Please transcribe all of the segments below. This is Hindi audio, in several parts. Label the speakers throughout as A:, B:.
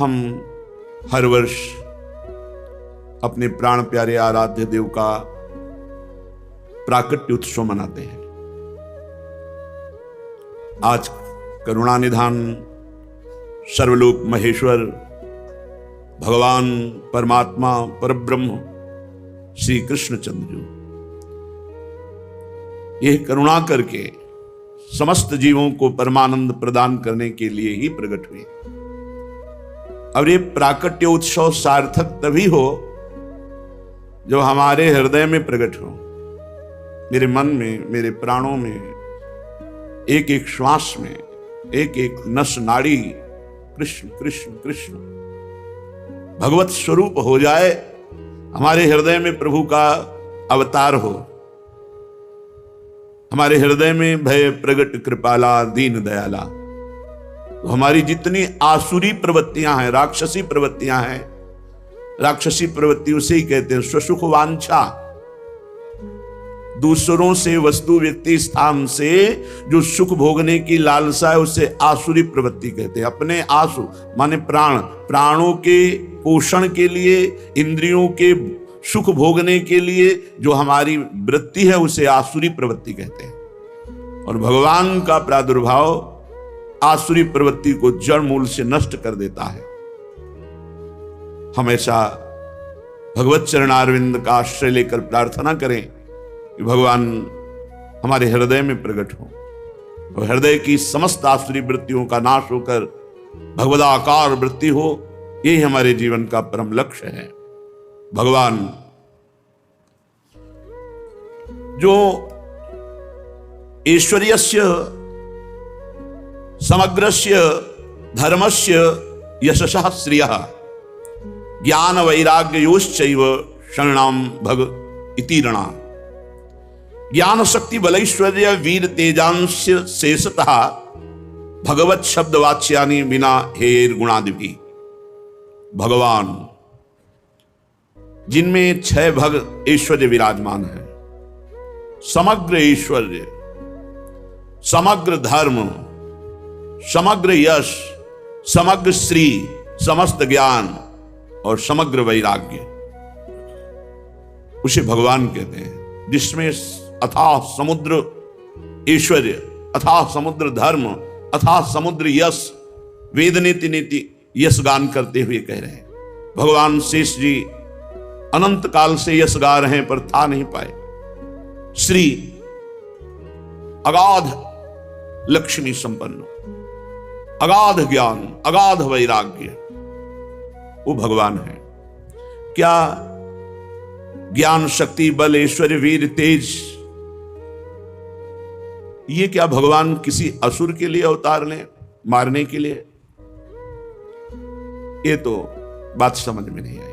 A: हम हर वर्ष अपने प्राण प्यारे आराध्य देव का प्राकट्य उत्सव मनाते हैं। आज करुणानिधान सर्वलोक महेश्वर भगवान परमात्मा परब्रह्म श्री कृष्णचंद्र यह करुणा करके समस्त जीवों को परमानंद प्रदान करने के लिए ही प्रकट हुए। और ये प्राकट्य उत्सव सार्थक तभी हो जो हमारे हृदय में प्रकट हो, मेरे मन में, मेरे प्राणों में, एक एक श्वास में, एक एक नस नाड़ी कृष्ण कृष्ण कृष्ण भगवत स्वरूप हो जाए, हमारे हृदय में प्रभु का अवतार हो, हमारे हृदय में भय प्रगट कृपाला दीन दयाला। तो हमारी जितनी आसुरी प्रवृत्तियां हैं, राक्षसी प्रवृत्तियां हैं, राक्षसी प्रवृत्ति उसे ही कहते हैं स्वसुख वांछा, दूसरों से वस्तु व्यक्ति स्थान से जो सुख भोगने की लालसा है उसे आसुरी प्रवृत्ति कहते हैं। अपने आसु माने प्राण, प्राणों के पोषण के लिए, इंद्रियों के सुख भोगने के लिए जो हमारी वृत्ति है उसे आसुरी प्रवृत्ति कहते हैं। और भगवान का प्रादुर्भाव आसुरी प्रवृत्ति को जड़ मूल से नष्ट कर देता है। हमेशा भगवत चरणारविंद का आश्रय लेकर प्रार्थना करें कि भगवान हमारे हृदय में प्रकट हो और हृदय की समस्त आसुरी वृत्तियों का नाश होकर भगवदाकार वृत्ति हो। यही हमारे जीवन का परम लक्ष्य है। भगवान जो ऐश्वर्यस्य समग्रस्य धर्मस्य यशसः श्रियः ज्ञान वैराग्योश्चैव शरणाम भग इति रणा। ज्ञान शक्ति बलैश्वर्य वीर तेजांश शेषतः भगवत शब्द वाच्यानि बिना हेर गुणादि। भगवान जिनमें 6 भग ऐश्वर्य विराजमान है, समग्र ऐश्वर्य, समग्र धर्म, समग्र यश, समग्र श्री, समस्त ज्ञान और समग्र वैराग्य, उसे भगवान कहते हैं। जिसमें अथाह समुद्र ऐश्वर्य, अथाह समुद्र धर्म, अथाह समुद्र यश, वेद नीति नीति यश गान करते हुए कह रहे हैं। भगवान शेष जी अनंत काल से यश गा रहे हैं पर था नहीं पाए। श्री अगाध लक्ष्मी संपन्न, अगाध ज्ञान, अगाध वैराग्य, वो भगवान है। क्या ज्ञान शक्ति बल ऐश्वर्य वीर तेज, ये क्या भगवान किसी असुर के लिए अवतार लें मारने के लिए? ये तो बात समझ में नहीं आई।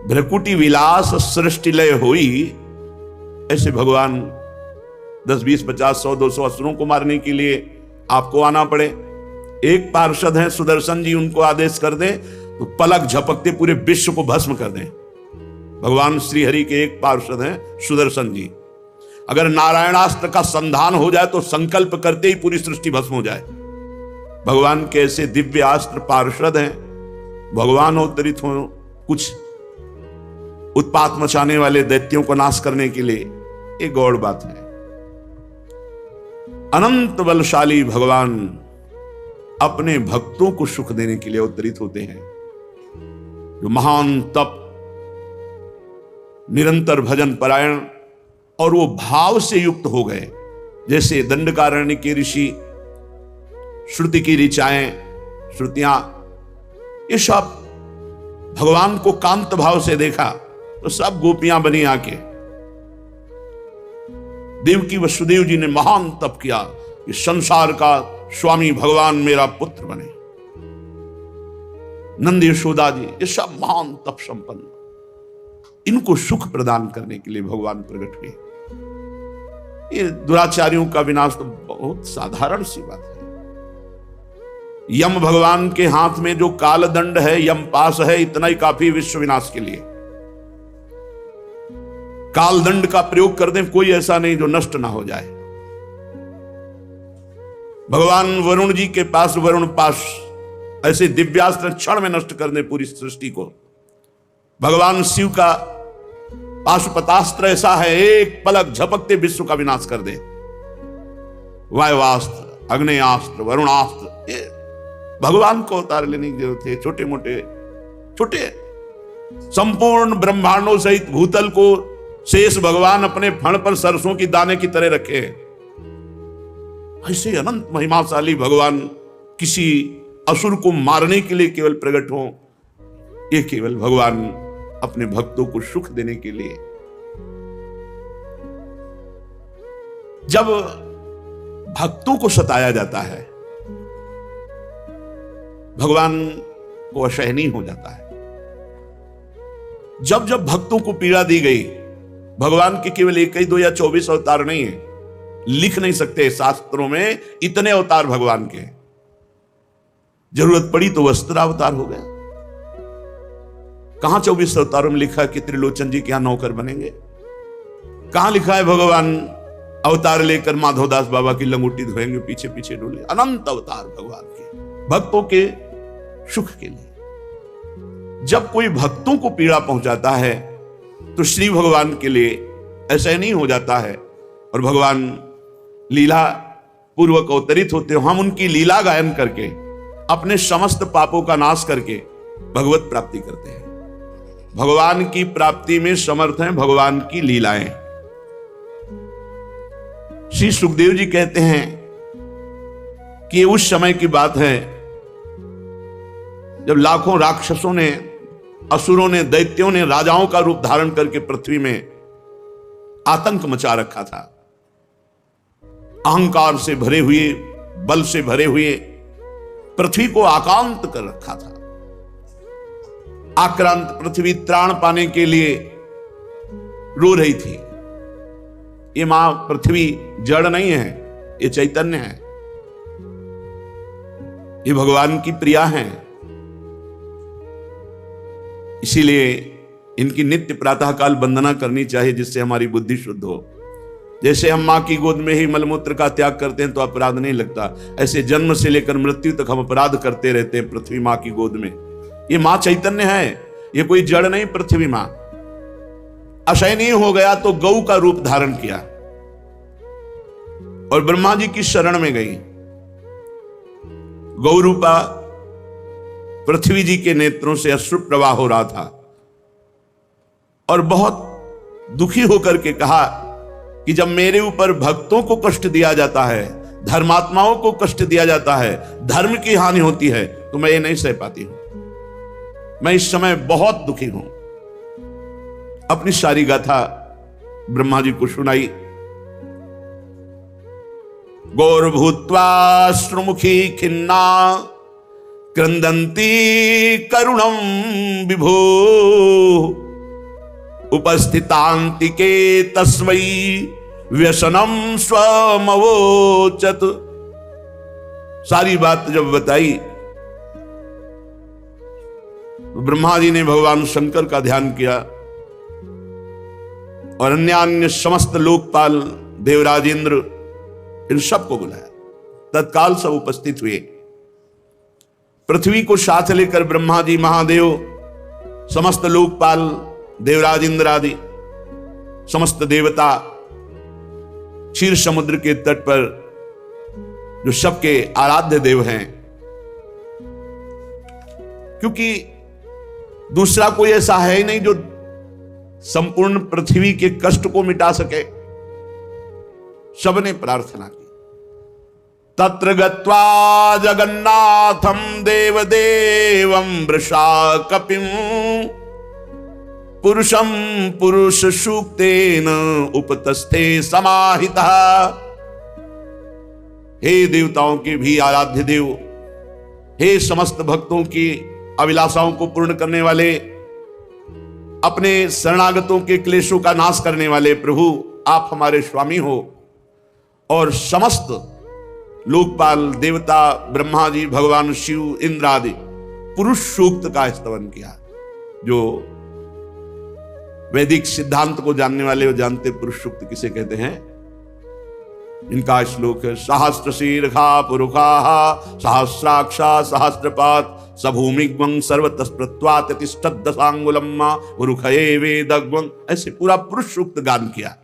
A: भ्रकुटी विलास सृष्टि लय हुई, ऐसे भगवान 10 20 50 100 200 असुरों को मारने के लिए आपको आना पड़े? एक पार्षद हैं सुदर्शन जी, उनको आदेश कर दें तो पलक झपकते पूरे विश्व को भस्म कर दें। भगवान श्री हरि के एक पार्षद हैं सुदर्शन जी। अगर नारायणास्त्र का संधान हो जाए तो संकल्प करते ही पूरी सृष्टि भस्म हो जाए। भगवान के ऐसे दिव्य अस्त्र पार्षद हैं। भगवान अवतरित हो कुछ उत्पात मचाने वाले दैत्यों को नाश करने के लिए, एक गौड़ बात है। अनंत बलशाली भगवान अपने भक्तों को सुख देने के लिए अवतरित होते हैं। जो महान तप, निरंतर भजन परायण और वो भाव से युक्त हो गए, जैसे दंडकारण्य के ऋषि, श्रुति की ऋचाएं, श्रुतियां, ये सब भगवान को कांत भाव से देखा तो सब गोपियां बनी आके। देवकी वसुदेव जी ने महान तप किया कि संसार का स्वामी भगवान मेरा पुत्र बने। नंद यशोदा जी, ये सब महान तप संपन्न, इनको सुख प्रदान करने के लिए भगवान प्रकट हुए। ये दुराचारियों का विनाश तो बहुत साधारण सी बात है। यम भगवान के हाथ में जो काल दंड है, यम पास है, इतना ही काफी विश्व विनाश के लिए। काल दंड का प्रयोग कर दें, कोई ऐसा नहीं जो नष्ट ना हो जाए। भगवान वरुण जी के पास वरुण पास ऐसे दिव्यास्त्र क्षण में नष्ट कर दे पूरी सृष्टि को। भगवान शिव का पाशुपतास्त्र ऐसा है, एक पलक झपकते विश्व का विनाश कर दे। वायुवास्त्र, अग्नेयास्त्र, वरुणास्त्र, ये भगवान को अवतार लेने की जरूरत है। छोटे मोटे छोटे संपूर्ण ब्रह्मांडों सहित भूतल को शेष भगवान अपने फण पर सरसों की दाने की तरह रखे। ऐसे अनंत महिमाशाली भगवान किसी असुर को मारने के लिए केवल प्रकट हो, ये केवल भगवान अपने भक्तों को सुख देने के लिए। जब भक्तों को सताया जाता है, भगवान को असहनीय हो जाता है। जब जब भक्तों को पीड़ा दी गई, भगवान के केवल 1 ही 2 या 24 अवतार नहीं है, लिख नहीं सकते शास्त्रों में इतने अवतार भगवान के। जरूरत पड़ी तो वस्त्रावतार हो गया। कहां 24 अवतारों में लिखा है कि त्रिलोचन जी के यहां नौकर बनेंगे? कहां लिखा है भगवान अवतार लेकर माधवदास बाबा की लंगोटी धोएंगे, पीछे पीछे डोले? अनंत अवतार भगवान के, भक्तों के सुख के लिए। जब कोई भक्तों को पीड़ा पहुंचाता है तो श्री भगवान के लिए ऐसा ही नहीं हो जाता है और भगवान लीला पूर्वक अवतरित होते हो। हम उनकी लीला गायन करके अपने समस्त पापों का नाश करके भगवत प्राप्ति करते हैं। भगवान की प्राप्ति में समर्थ हैं भगवान की लीलाएं। श्री सुखदेव जी कहते हैं कि उस समय की बात है जब लाखों राक्षसों ने, असुरों ने, दैत्यों ने राजाओं का रूप धारण करके पृथ्वी में आतंक मचा रखा था। अहंकार से भरे हुए, बल से भरे हुए पृथ्वी को आक्रांत कर रखा था। आक्रांत पृथ्वी त्राण पाने के लिए रो रही थी। ये मां पृथ्वी जड़ नहीं है, ये चैतन्य है, ये भगवान की प्रिया है। इसीलिए इनकी नित्य प्रातःकाल वंदना करनी चाहिए, जिससे हमारी बुद्धि शुद्ध हो। जैसे हम मां की गोद में ही मलमूत्र का त्याग करते हैं तो अपराध नहीं लगता, ऐसे जन्म से लेकर मृत्यु तक हम अपराध करते रहते हैं पृथ्वी मां की गोद में। ये मां चैतन्य है, ये कोई जड़ नहीं। पृथ्वी मां असहनीय हो गया तो गौ का रूप धारण किया और ब्रह्मा जी की शरण में गई। गौ रूपा पृथ्वी जी के नेत्रों से अश्रु प्रवाह हो रहा था और बहुत दुखी होकर के कहा कि जब मेरे ऊपर भक्तों को कष्ट दिया जाता है, धर्मात्माओं को कष्ट दिया जाता है, धर्म की हानि होती है, तो मैं ये नहीं सह पाती हूं। मैं इस समय बहुत दुखी हूं। अपनी सारी गाथा ब्रह्मा जी को सुनाई। गौरभूत्वा श्रुमुखी खिन्ना क्रंदन्ति करुणम विभो उपस्थितांतिके तस्मै व्यसनम स्वमवोचत। सारी बात जब बताई तो ब्रह्मा जी ने भगवान शंकर का ध्यान किया और अन्य अन्य समस्त लोकपाल, देवराज इंद्र, इन सबको बुलाया। तत्काल सब उपस्थित हुए। पृथ्वी को साथ लेकर ब्रह्मा जी, महादेव, समस्त लोकपाल, देवराज इंद्र आदि समस्त देवता क्षीर समुद्र के तट पर जो सबके आराध्य देव हैं, क्योंकि दूसरा कोई ऐसा है ही नहीं जो संपूर्ण पृथ्वी के कष्ट को मिटा सके, सबने प्रार्थना की। तत्र गत्वा जगन्नाथम देवदेवं वृषा कपिम पुरुषम पुरुष सूक्तेन उपतस्थे समाहितः। हे देवताओं के भी आराध्य देव, हे समस्त भक्तों की अभिलाषाओं को पूर्ण करने वाले, अपने शरणागतों के क्लेशों का नाश करने वाले प्रभु, आप हमारे स्वामी हो। और समस्त लोकपाल, देवता, ब्रह्मा जी, भगवान शिव, इंद्र आदि पुरुष सूक्त का स्तवन किया। जो वैदिक सिद्धांत को जानने वाले वो जानते पुरुष सूक्त किसे कहते हैं। इनका श्लोक है, सहस्त्र शीर्षा पुरुषा सहस्राक्षा सहस्रपात सभूमिग्वं सर्वतस्प्रत्वात् तिष्ठत् दशांगुलम् उरुखये वेदग्वं। ऐसे पूरा पुरुष सूक्त गान किया।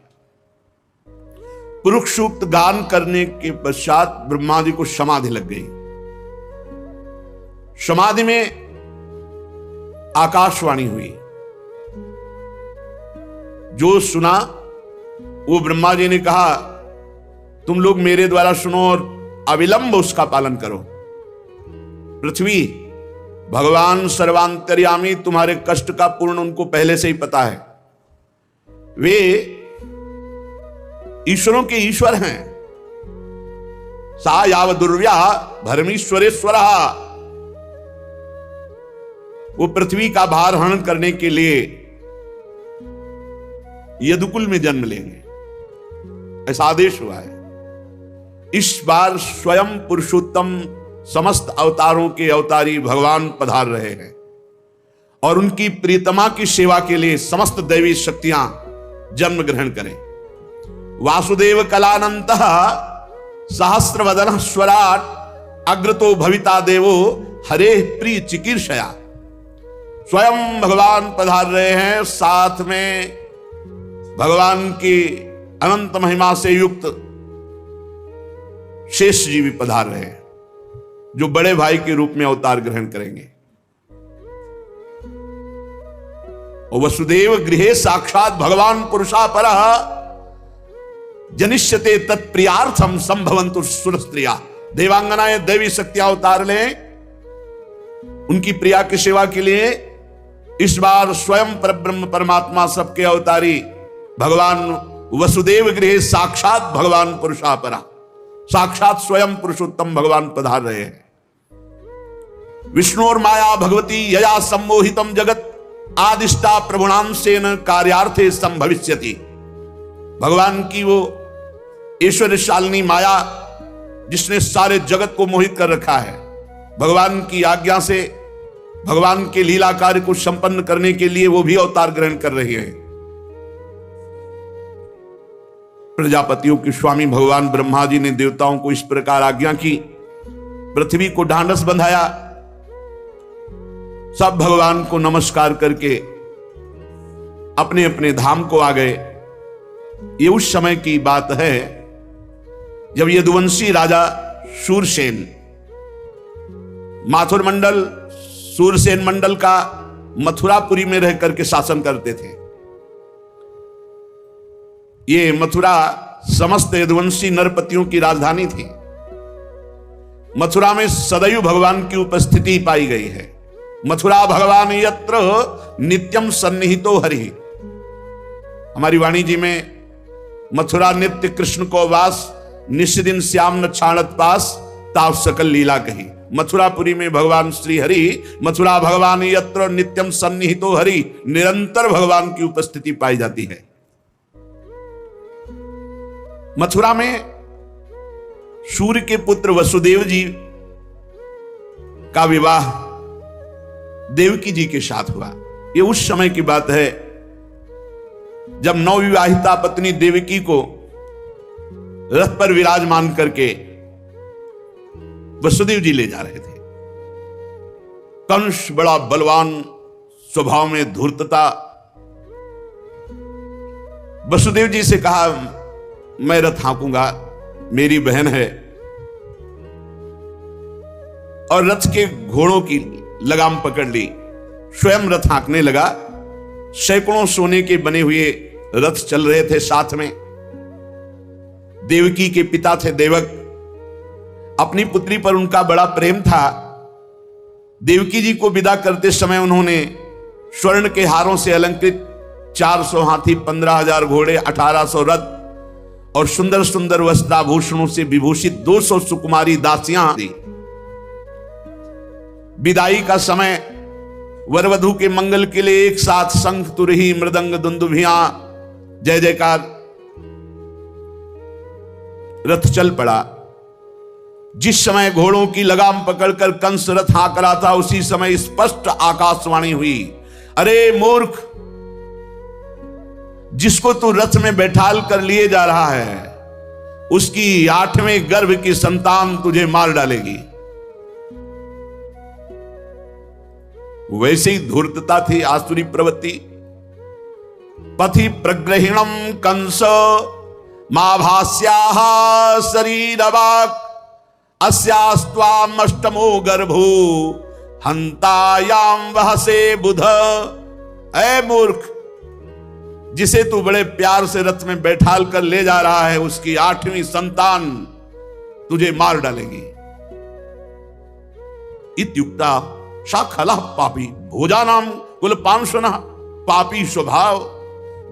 A: पुरुष सूक्त गान करने के पश्चात ब्रह्मा जी को समाधि लग गई। समाधि में आकाशवाणी हुई, जो सुना वो ब्रह्मा जी ने कहा, तुम लोग मेरे द्वारा सुनो और अविलंब उसका पालन करो। पृथ्वी, भगवान सर्वांतर्यामी, तुम्हारे कष्ट का पूर्ण उनको पहले से ही पता है। वे ईश्वरों के ईश्वर हैं। सा याव दुर्व्या धर्मीश्वरेश्वर। वो पृथ्वी का भार हरण करने के लिए यदुकुल में जन्म लेंगे, ऐसा आदेश हुआ है। इस बार स्वयं पुरुषोत्तम समस्त अवतारों के अवतारी भगवान पधार रहे हैं और उनकी प्रीतमा की सेवा के लिए समस्त दैवी शक्तियां जन्म ग्रहण करें। वासुदेव कलानंतः सहस्रवदन स्वराट अग्रतो भविता देवो हरे प्रिय चिकीर्षया। स्वयं भगवान पधार रहे हैं, साथ में भगवान की अनंत महिमा से युक्त शेष जी भी पधार रहे हैं, जो बड़े भाई के रूप में अवतार ग्रहण करेंगे। वसुदेव गृहे साक्षात भगवान पुरुषा परः जनिष्यते तत्प्रियार्थम संभवन्तु सुर स्त्रिया। देवांगनाएं दैवी शक्तियां अवतार लें उनकी प्रिया की सेवा के लिए। इस बार स्वयं परब्रह्म परमात्मा सबके अवतारी भगवान वसुदेव गृहे साक्षात भगवान पुरुषा परा, साक्षात स्वयं पुरुषोत्तम भगवान पधार रहे हैं। विष्णु और माया भगवती यया सम्मोहितम जगत आदिष्टा प्रभुणांशेन कार्यार्थे संभविष्यति। भगवान की वो ऐश्वर्यशालिनी माया जिसने सारे जगत को मोहित कर रखा है, भगवान की आज्ञा से भगवान के लीला कार्य को संपन्न करने के लिए वो भी अवतार ग्रहण कर रही है। प्रजापतियों के स्वामी भगवान ब्रह्मा जी ने देवताओं को इस प्रकार आज्ञा की, पृथ्वी को ढांढस बंधाया, सब भगवान को नमस्कार करके अपने अपने धाम को आ गए। ये उस समय की बात है जब यदुवंशी राजा शूरसेन माथुर मंडल सूरसेन मंडल का मथुरापुरी में रह करके शासन करते थे। ये मथुरा समस्त यदुवंशी नरपतियों की राजधानी थी। मथुरा में सदैव भगवान की उपस्थिति पाई गई है। मथुरा भगवान यत्र नित्यम सन्निहितो हरि। हमारी वाणी जी में मथुरा नित्य कृष्ण को वास, निष्दिन श्याम न छाणत पास, ताव सकल लीला कही। मथुरापुरी में भगवान श्री हरि, मथुरा भगवान यत्र नित्यम सन्निहितो हरि, निरंतर भगवान की उपस्थिति पाई जाती है। मथुरा में सूर्य के पुत्र वसुदेव जी का विवाह देवकी जी के साथ हुआ। ये उस समय की बात है जब नवविवाहिता पत्नी देवकी को रथ पर विराजमान करके वसुदेव जी ले जा रहे थे। कंस बड़ा बलवान, स्वभाव में धूर्तता, वसुदेव जी से कहा मैं रथ हाँकूंगा, मेरी बहन है, और रथ के घोड़ों की लगाम पकड़ ली, स्वयं रथ हाँकने लगा। सैकड़ों सोने के बने हुए रथ चल रहे थे साथ में। देवकी के पिता थे देवक, अपनी पुत्री पर उनका बड़ा प्रेम था। देवकी जी को विदा करते समय उन्होंने स्वर्ण के हारों से अलंकृत 400 हाथी, 15,000 घोड़े, 1800 रथ और सुंदर सुंदर वस्त्राभूषणों से विभूषित 200 सुकुमारी दासियां दी। विदाई का समय वर वधू के मंगल के लिए एक साथ शंख, तुरही, मृदंग, दुंदुभियां, जय जयकार, रथ चल पड़ा। जिस समय घोड़ों की लगाम पकड़कर कंस रथ हाँक रहा था, उसी समय स्पष्ट आकाशवाणी हुई, अरे मूर्ख, जिसको तू रथ में बैठाल कर लिए जा रहा है उसकी 8वें गर्भ की संतान तुझे मार डालेगी। वैसे ही धूर्तता थी, आसुरी प्रवृत्ति। पथि प्रग्रहिणम कंस माभास्याः शरीरवाक् अस्यास्त्वाम अष्टमो गर्भो हंतायाम वहसे बुध। ऐ मूर्ख, जिसे तू बड़े प्यार से रथ में बैठाल कर ले जा रहा है, उसकी 8वीं संतान तुझे मार डालेगी। इत्युक्ता सा खलः पापी भोजानाम कुल पांशुनः। पापी स्वभाव,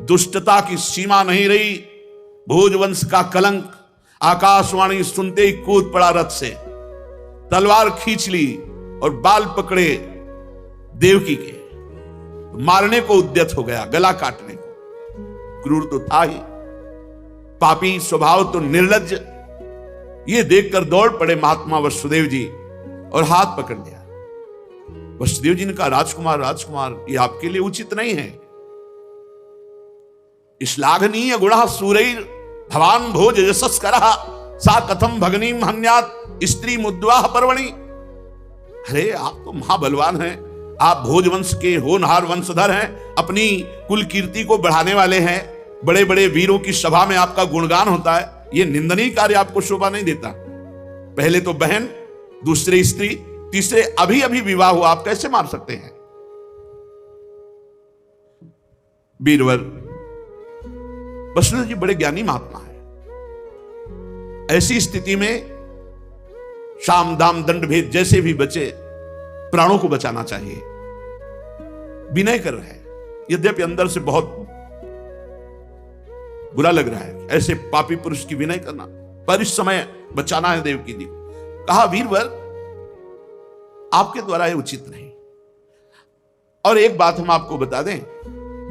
A: दुष्टता की सीमा नहीं रही। भोजवंश का कलंक। आकाशवाणी सुनते ही कूद पड़ा रथ से, तलवार खींच ली और बाल पकड़े देवकी के, मारने को उद्यत हो गया, गला काटने को। क्रूर तो था ही, पापी स्वभाव तो निर्लज्ज। ये देखकर दौड़ पड़े महात्मा वसुदेव जी और हाथ पकड़ लिया। वसुदेव जी ने कहा, राजकुमार राजकुमार, ये आपके लिए उचित नहीं है। श्लाघनीय गुणः सूरैर भवान भोज यशस्करः सा कथम भगनीम हन्यात स्त्री मुद्वाह पर्वणि। अरे आप तो महाबलवान हैं, आप भोजवंश के होनहार वंशधर हैं, अपनी कुल कीर्ति को बढ़ाने वाले हैं, बड़े बड़े वीरों की सभा में आपका गुणगान होता है। यह निंदनीय कार्य आपको शोभा नहीं देता। पहले तो बहन, दूसरे स्त्री, तीसरे अभी अभी विवाह हुआ, आप कैसे मार सकते हैं? बीरवर वसुदेव जी बड़े ज्ञानी महात्मा है। ऐसी स्थिति में साम दाम दंड भेद जैसे भी बचे, प्राणों को बचाना चाहिए। विनय कर रहे हैं, यद्यपि अंदर से बहुत बुरा लग रहा है ऐसे पापी पुरुष की विनय करना, पर इस समय बचाना है देवकी जी को। कहा, वीरवर आपके द्वारा यह उचित नहीं। और एक बात हम आपको बता दें,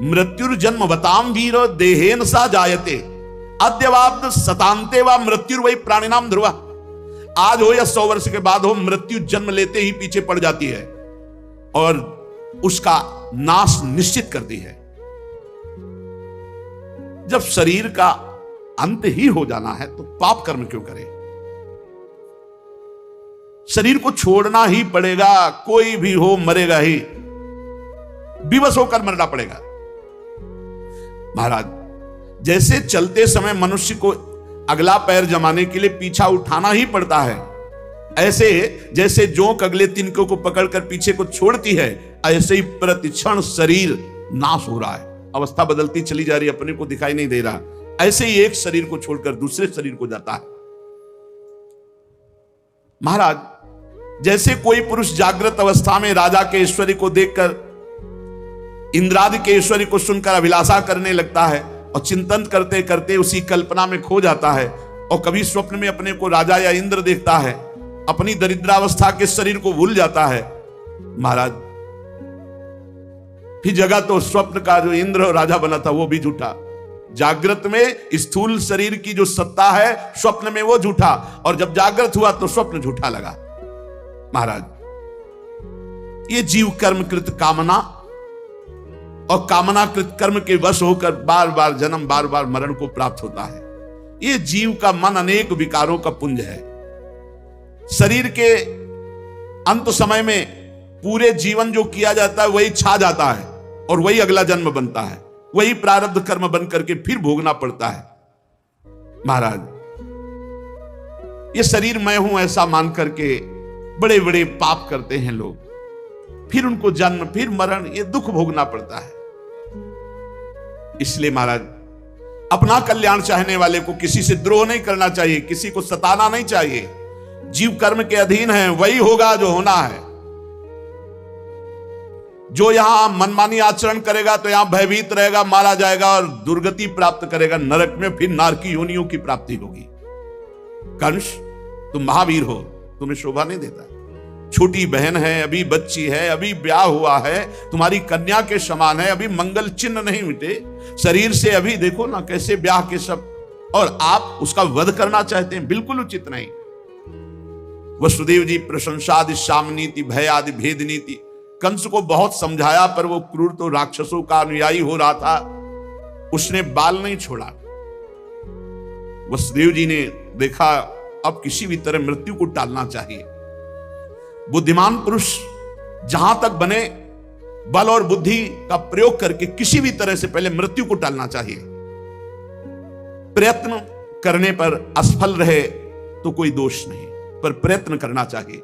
A: मृत्युर्जन्म बताम वीर देहेन सा जायते अद्यवाब्द सतांते व मृत्युर्वै प्राणिनाम ध्रुवा। आज हो या 100 वर्ष के बाद हो, मृत्यु जन्म लेते ही पीछे पड़ जाती है और उसका नाश निश्चित करती है। जब शरीर का अंत ही हो जाना है तो पाप कर्म क्यों करें? शरीर को छोड़ना ही पड़ेगा, कोई भी हो मरेगा ही, विवश होकर मरना पड़ेगा। महाराज, जैसे चलते समय मनुष्य को अगला पैर जमाने के लिए पीछा उठाना ही पड़ता है, ऐसे जैसे जोंक अगले तिनकों को पकड़कर पीछे को छोड़ती है, ऐसे ही प्रतिक्षण शरीर नाश हो रहा है, अवस्था बदलती चली जा रही है, अपने को दिखाई नहीं दे रहा। ऐसे ही एक शरीर को छोड़कर दूसरे शरीर को जाता है। महाराज, जैसे कोई पुरुष जागृत अवस्था में राजा के ऐश्वर्य को देखकर, इंद्रादि के ऐश्वर्य को सुनकर अभिलाषा करने लगता है और चिंतन करते करते उसी कल्पना में खो जाता है, और कभी स्वप्न में अपने को राजा या इंद्र देखता है, अपनी दरिद्रावस्था के शरीर को भूल जाता है। महाराज, फिर जगह तो स्वप्न का जो इंद्र और राजा बना था वो भी झूठा। जागृत में स्थूल शरीर की जो सत्ता है, स्वप्न में वो झूठा, और जब जागृत हुआ तो स्वप्न झूठा लगा। महाराज, ये जीव कर्म कृत कामना और कामनाकृत कर्म के वश होकर बार बार जन्म, बार बार मरण को प्राप्त होता है। यह जीव का मन अनेक विकारों का पुंज है। शरीर के अंत समय में पूरे जीवन जो किया जाता है वही छा जाता है और वही अगला जन्म बनता है, वही प्रारब्ध कर्म बन करके फिर भोगना पड़ता है। महाराज, ये शरीर मैं हूं ऐसा मान करके बड़े बड़े पाप करते हैं लोग, फिर उनको जन्म, फिर मरण, ये दुख भोगना पड़ता है। इसलिए महाराज, अपना कल्याण चाहने वाले को किसी से द्रोह नहीं करना चाहिए, किसी को सताना नहीं चाहिए। जीव कर्म के अधीन है, वही होगा जो होना है। जो यहां मनमानी आचरण करेगा तो यहां भयभीत रहेगा, मारा जाएगा और दुर्गति प्राप्त करेगा नरक में, फिर नारकी योनियों की प्राप्ति होगी। कंस, तुम महावीर हो, तुम्हें शोभा नहीं देता। छोटी बहन है, अभी बच्ची है, अभी ब्याह हुआ है, तुम्हारी कन्या के समान है, अभी मंगल चिन्ह नहीं मिटे शरीर से, अभी देखो ना कैसे ब्याह के सब, और आप उसका वध करना चाहते हैं, बिल्कुल उचित नहीं। वसुदेव जी प्रशंसादि साम नीति भय आदि भेद नीति, कंस को बहुत समझाया, पर वो क्रूर तो राक्षसों का अनुयायी हो रहा था, उसने बाल नहीं छोड़ा। वसुदेव जी ने देखा अब किसी भी तरह मृत्यु को टालना चाहिए। बुद्धिमान पुरुष जहां तक बने बल और बुद्धि का प्रयोग करके किसी भी तरह से पहले मृत्यु को टालना चाहिए। प्रयत्न करने पर असफल रहे तो कोई दोष नहीं, पर प्रयत्न करना चाहिए।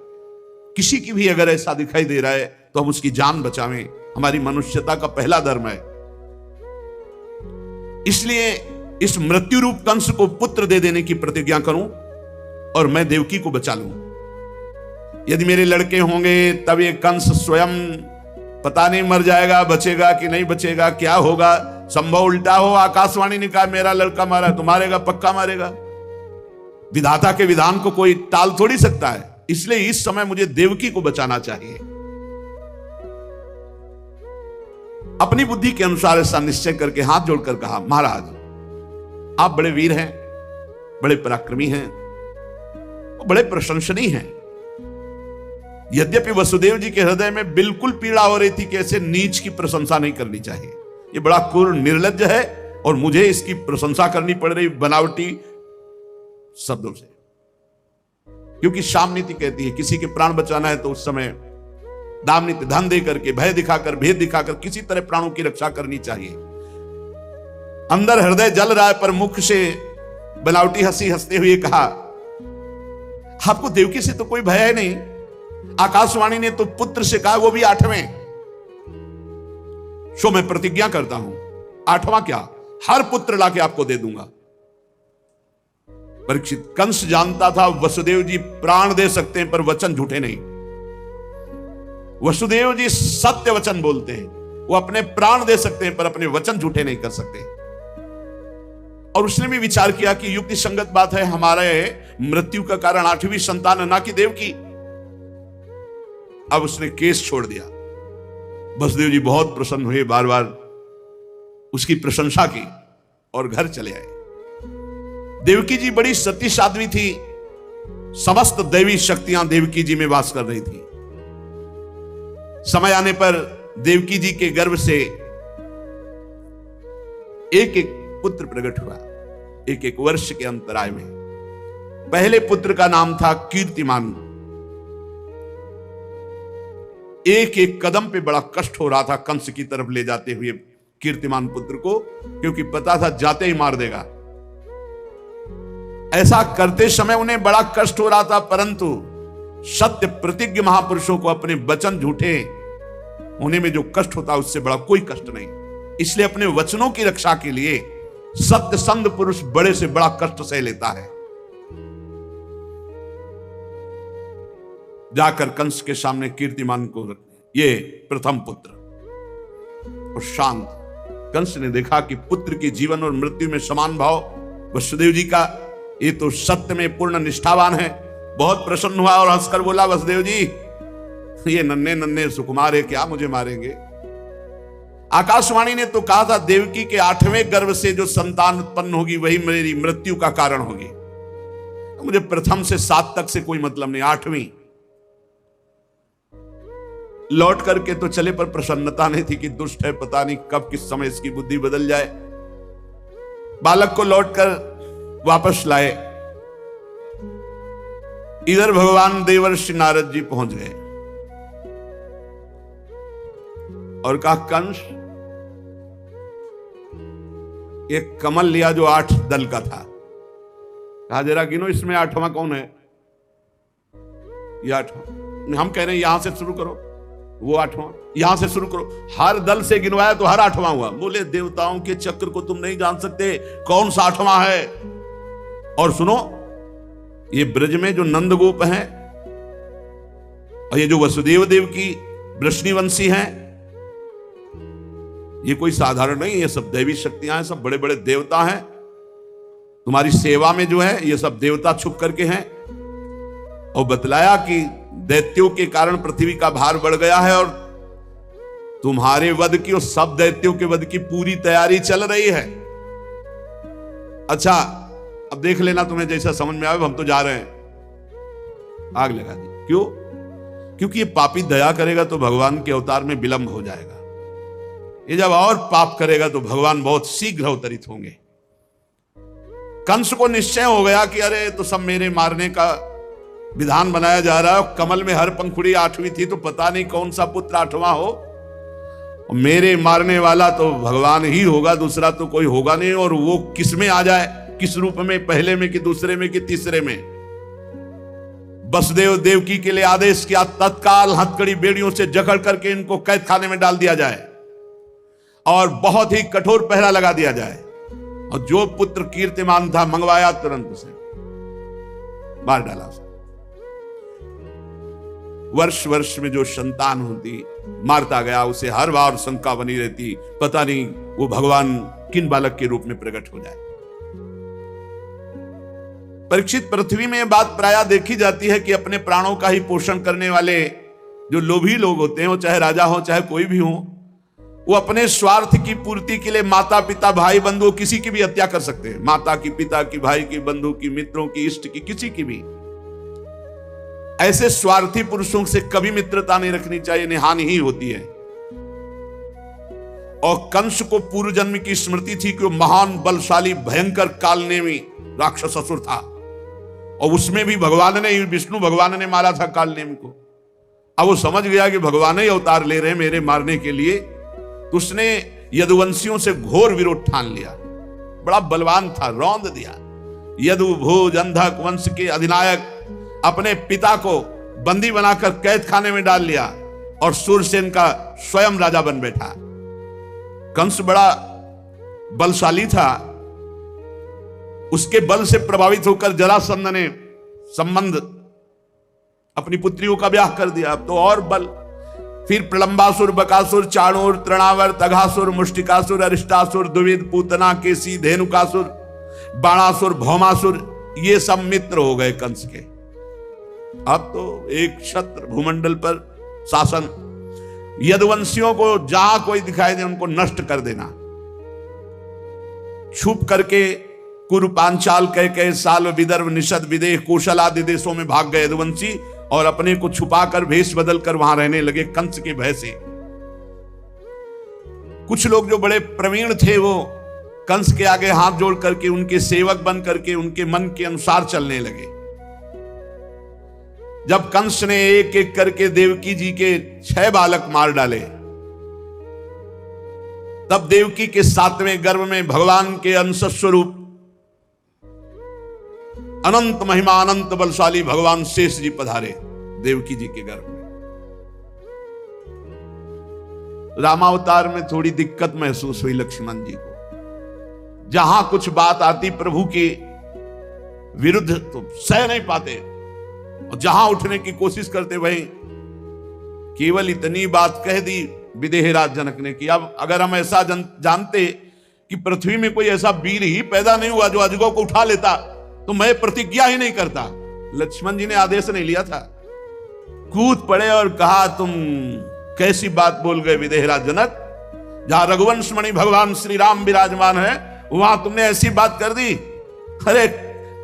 A: किसी की भी अगर ऐसा दिखाई दे रहा है तो हम उसकी जान बचावें, हमारी मनुष्यता का पहला धर्म है। इसलिए इस मृत्यु रूप कंस को पुत्र दे देने की प्रतिज्ञा करूं और मैं देवकी को बचा लूं। यदि मेरे लड़के होंगे तब ये कंस स्वयं पता नहीं मर जाएगा, बचेगा कि नहीं बचेगा, क्या होगा। संभव उल्टा हो, आकाशवाणी ने कहा मेरा लड़का मारा तो मारेगा, पक्का मारेगा। विधाता के विधान को कोई टाल थोड़ी सकता है। इसलिए इस समय मुझे देवकी को बचाना चाहिए। अपनी बुद्धि के अनुसार ऐसा निश्चय करके हाथ जोड़कर कहा, महाराज आप बड़े वीर हैं, बड़े पराक्रमी हैं, बड़े प्रशंसनीय हैं। यद्यपि वसुदेव जी के हृदय में बिल्कुल पीड़ा हो रही थी कि ऐसे नीच की प्रशंसा नहीं करनी चाहिए, ये बड़ा क्रूर निर्लज्ज है और मुझे इसकी प्रशंसा करनी पड़ रही बनावटी शब्दों से। क्योंकि शाम नीति कहती है किसी के प्राण बचाना है तो उस समय दाम नीति धन दे करके, भय दिखाकर, भेद दिखाकर किसी तरह प्राणों की रक्षा करनी चाहिए। अंदर हृदय जल रहा है पर मुख से बनावटी हंसी हंसते हुए कहा, आपको देवकी से तो कोई भय है नहीं। आकाशवाणी ने तो पुत्र से कहा, वो भी 8वें। सो मैं प्रतिज्ञा करता हूं 8वां क्या, हर पुत्र लाके आपको दे दूंगा। परीक्षित, कंस जानता था वसुदेव जी प्राण दे सकते हैं पर वचन झूठे नहीं। वसुदेव जी सत्य वचन बोलते हैं, वो अपने प्राण दे सकते हैं पर अपने वचन झूठे नहीं कर सकते। और उसने भी विचार किया कि युक्ति संगत बात है, हमारे मृत्यु का कारण 8वीं संतान है, ना कि देवकी। अब उसने केस छोड़ दिया। वसुदेव जी बहुत प्रसन्न हुए, बार बार उसकी प्रशंसा की और घर चले आए। देवकी जी बड़ी सती साध्वी थी, समस्त दैवी शक्तियां देवकी जी में वास कर रही थी। समय आने पर देवकी जी के गर्भ से एक एक पुत्र प्रकट हुआ, एक एक वर्ष के अंतराय में। पहले पुत्र का नाम था कीर्तिमान। एक एक कदम पे बड़ा कष्ट हो रहा था कंस की तरफ ले जाते हुए कीर्तिमान पुत्र को, क्योंकि पता था जाते ही मार देगा। ऐसा करते समय उन्हें बड़ा कष्ट हो रहा था, परंतु सत्य प्रतिज्ञ महापुरुषों को अपने वचन झूठे होने में जो कष्ट होता है उससे बड़ा कोई कष्ट नहीं। इसलिए अपने वचनों की रक्षा के लिए सत्यसंध पुरुष बड़े से बड़ा कष्ट सह लेता है। जाकर कंस के सामने कीर्तिमान को रखने, ये प्रथम पुत्र। और शांत कंस ने देखा कि पुत्र के जीवन और मृत्यु में समान भाव वसुदेव जी का, ये तो सत्य में पूर्ण निष्ठावान है। बहुत प्रसन्न हुआ और हंसकर बोला, वसुदेव जी ये नन्हे नन्हे सुकुमार है, क्या मुझे मारेंगे। आकाशवाणी ने तो कहा था देवकी के 8वें गर्भ से जो संतान उत्पन्न होगी वही मेरी मृत्यु का कारण होगी। तो मुझे प्रथम से 7 तक से कोई मतलब नहीं, 8वीं। लौट करके तो चले पर प्रसन्नता नहीं थी कि दुष्ट है, पता नहीं कब किस समय इसकी बुद्धि बदल जाए। बालक को लौटकर वापस लाए। इधर भगवान देवर्षि नारद जी पहुंच गए और कहा, कंस एक कमल लिया जो 8 दल का था। कहा जरा गिनो इसमें 8वां कौन है। ये 8वां। हम कह रहे हैं यहां से शुरू करो, वो 8वां, यहां से शुरू करो। हर दल से गिनवाया तो हर 8वां हुआ। बोले देवताओं के चक्र को तुम नहीं जान सकते, कौन सा 8वां है। और सुनो, ये ब्रज में जो नंदगोप हैं और ये जो वसुदेव देव की वृष्णिवंशी हैं, ये कोई साधारण नहीं, ये सब दैवी शक्तियां हैं, सब बड़े बड़े देवता हैं। तुम्हारी सेवा में जो है ये सब देवता छुप करके हैं। और बतलाया कि दैत्यों के कारण पृथ्वी का भार बढ़ गया है और तुम्हारे वध की और सब दैत्यों के वध की पूरी तैयारी चल रही है। अच्छा अब देख लेना, तुम्हें जैसा समझ में आए, हम तो जा रहे हैं। आग लगा दी। क्यों? क्योंकि ये पापी दया करेगा तो भगवान के अवतार में विलंब हो जाएगा। ये जब और पाप करेगा तो भगवान बहुत शीघ्र अवतरित होंगे। कंस को निश्चय हो गया कि अरे तो सब मेरे मारने का विधान बनाया जा रहा है। कमल में हर पंखुड़ी 8वीं थी, तो पता नहीं कौन सा पुत्र 8वां हो। मेरे मारने वाला तो भगवान ही होगा, दूसरा तो कोई होगा नहीं। और वो किस में आ जाए, किस रूप में, पहले में कि दूसरे में कि तीसरे में। वसुदेव देवकी के लिए आदेश किया, तत्काल हथकड़ी बेड़ियों से जकड़ करके इनको कैद खाने में डाल दिया जाए और बहुत ही कठोर पहरा लगा दिया जाए। और जो पुत्र कीर्तिमान था मंगवाया, तुरंत उसे मार डाला। वर्ष वर्ष में जो संतान होती मारता गया, उसे हर बार शंका बनी रहती, पता नहीं वो भगवान किन बालक के रूप में प्रकट हो जाए। परीक्षित, पृथ्वी में यह बात प्रायः देखी जाती है कि अपने प्राणों का ही पोषण करने वाले जो लोभी लोग होते हैं, वो चाहे राजा हो चाहे कोई भी हो, वो अपने स्वार्थ की पूर्ति के लिए माता पिता भाई बंधु किसी की भी हत्या कर सकते हैं। माता की, पिता की, भाई की, बंधु की, मित्रों की, इष्ट की, किसी की भी। ऐसे स्वार्थी पुरुषों से कभी मित्रता नहीं रखनी चाहिए, नहीं हानि ही होती है। और कंस को पूर्व जन्म की स्मृति थी कि वो महान बलशाली भयंकर कालनेमी राक्षस असुर था, और उसमें भी भगवान ने, विष्णु भगवान ने मारा था कालनेमी को। अब वो समझ गया कि भगवान ही अवतार ले रहे हैं मेरे मारने के लिए, तो उसने यदुवंशियों से घोर विरोध ठान लिया। बड़ा बलवान था, रौंद दिया। यदु भोज अंधक वंश के अधिनायक अपने पिता को बंदी बनाकर कैद खाने में डाल लिया और सूरसेन का स्वयं राजा बन बैठा। कंस बड़ा बलशाली था, उसके बल से प्रभावित होकर जरासंध ने संबंध अपनी पुत्रियों का ब्याह कर दिया। अब तो और बल। फिर प्रलंबासुर, बकासुर, चाणूर, तृणावर, तघासुर, मुष्टिकासुर, अरिष्टासुर, द्विविद, पूतना, केसी, धेनुकासुर, बाणासुर, भौमासुर, ये सब मित्र हो गए कंस के। अब तो एक छत्र भूमंडल पर शासन। यदुवंशियों को जहां कोई दिखाई दे उनको नष्ट कर देना। छुप करके कुरु, पांचाल, कैकेय, साल्व, विदर्भ, निषद, विदेह, कौशल आदि देशों में भाग गए यदुवंशी और अपने को छुपाकर भेष बदलकर वहां रहने लगे कंस के भय से। कुछ लोग जो बड़े प्रवीण थे वो कंस के आगे हाथ जोड़ करके उनके सेवक बन करके उनके मन के अनुसार चलने लगे। जब कंस ने एक एक करके देवकी जी के 6 बालक मार डाले, तब देवकी के 7वें गर्भ में भगवान के अंश स्वरूप अनंत महिमा, अनंत बलशाली भगवान शेष जी पधारे देवकी जी के गर्भ में। रामावतार में थोड़ी दिक्कत महसूस हुई लक्ष्मण जी को। जहां कुछ बात आती प्रभु के विरुद्ध तो सह नहीं पाते, और जहां उठने की कोशिश करते वहीं केवल इतनी बात कह दी विदेहराज जनक ने कि अब अगर हम ऐसा जानते कि पृथ्वी में कोई ऐसा वीर ही पैदा नहीं हुआ जो अजगरों को उठा लेता, तो मैं प्रतिज्ञा ही नहीं करता। लक्ष्मण जी ने आदेश नहीं लिया था, कूद पड़े और कहा तुम कैसी बात बोल गए विदेहराज जनक, जहां रघुवंश मणि भगवान श्री राम विराजमान है वहां तुमने ऐसी बात कर दी। अरे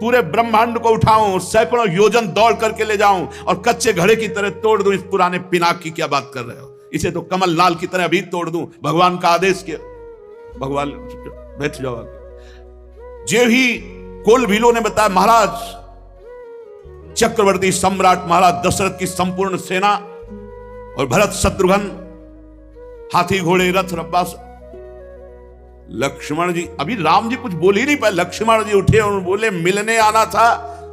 A: पूरे ब्रह्मांड को उठाऊं, सैकड़ों योजन दौड़ करके ले जाऊं और कच्चे घड़े की तरह तोड़ दूं, इस पुराने पिनाक की क्या बात कर रहे हो? इसे तो कमल नाल की तरह अभी तोड़ दूं, भगवान का आदेश किया। भगवान बैठ जाओ। जे ही कोल भीलो ने बताया, महाराज चक्रवर्ती सम्राट महाराज दशरथ की संपूर्ण सेना और भरत शत्रुघ्न, हाथी घोड़े रथ रब्बास। लक्ष्मण जी, अभी राम जी कुछ बोल ही नहीं पाए, लक्ष्मण जी उठे और बोले मिलने आना था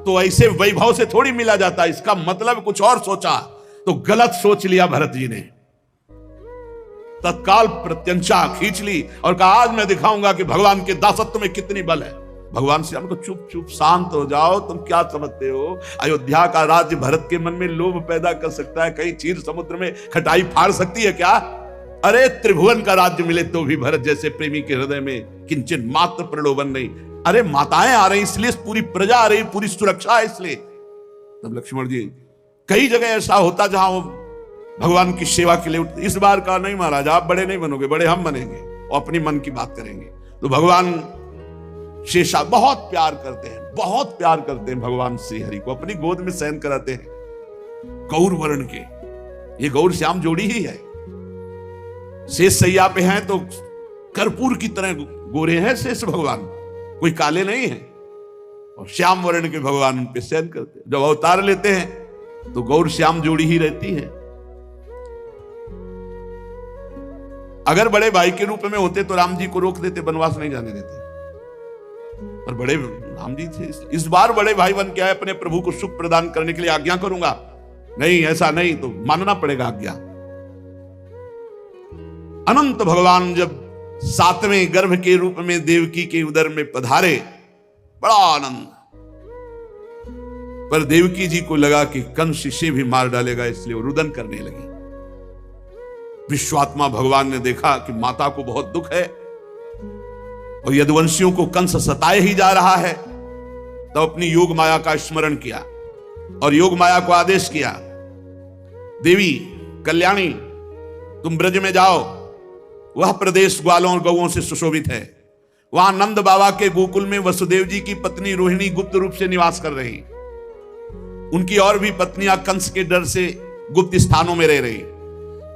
A: तो ऐसे वैभव से थोड़ी मिला जाता, इसका मतलब कुछ और सोचा, तो गलत सोच लिया भरत जी ने। तत्काल प्रत्यंचा खींच ली और कहा आज मैं दिखाऊंगा कि भगवान के दासत्व में कितनी बल है। भगवान श्री राम को चुप चुप शांत हो जाओ, तुम क्या समझते हो अयोध्या का राज्य भरत के मन में लोभ पैदा कर सकता है, कहीं क्षीर समुद्र में खटाई फाड़ सकती है क्या? अरे त्रिभुवन का राज्य मिले तो भी भरत जैसे प्रेमी के हृदय में किंचन मात्र प्रलोभन नहीं। अरे माताएं आ रही इसलिए, पूरी प्रजा आ रही, पूरी सुरक्षा है इसलिए। तब लक्ष्मण जी, कई जगह ऐसा होता जहां वो भगवान की सेवा के लिए उठते। इस बार का नहीं महाराज, आप बड़े नहीं बनोगे, बड़े हम बनेंगे और अपनी मन की बात करेंगे। तो भगवान शेषा बहुत प्यार करते हैं, बहुत प्यार करते हैं भगवान श्री हरि को, अपनी गोद में शयन कराते हैं। गौर वर्ण के, ये गौर श्याम जोड़ी ही है। शेष सैया पे हैं तो कर्पूर की तरह गोरे हैं शेष भगवान, कोई काले नहीं है। और श्याम वर्ण के भगवान उन पे शयन करते हैं। जब अवतार लेते हैं तो गौर श्याम जोड़ी ही रहती है। अगर बड़े भाई के रूप में होते तो राम जी को रोक देते, वनवास नहीं जाने देते, पर बड़े राम जी थे। इस बार बड़े भाई बन के आए, अपने प्रभु को सुख प्रदान करने के लिए आज्ञा करूंगा। नहीं, ऐसा नहीं, तो मानना पड़ेगा आज्ञा। अनंत भगवान जब 7वें गर्भ के रूप में देवकी के उदर में पधारे, बड़ा आनंद। पर देवकी जी को लगा कि कंस इसे भी मार डालेगा, इसलिए वो रुदन करने लगी। विश्वात्मा भगवान ने देखा कि माता को बहुत दुख है और यदुवंशियों को कंस सताए ही जा रहा है, तो अपनी योग माया का स्मरण किया और योग माया को आदेश किया, देवी कल्याणी तुम ब्रज में जाओ, वह प्रदेश ग्वालों और गौओं से सुशोभित है। वहां नंद बाबा के गोकुल में वसुदेव जी की पत्नी रोहिणी गुप्त रूप से निवास कर रही। उनकी और भी पत्नियां कंस के डर से गुप्त स्थानों में रह रही।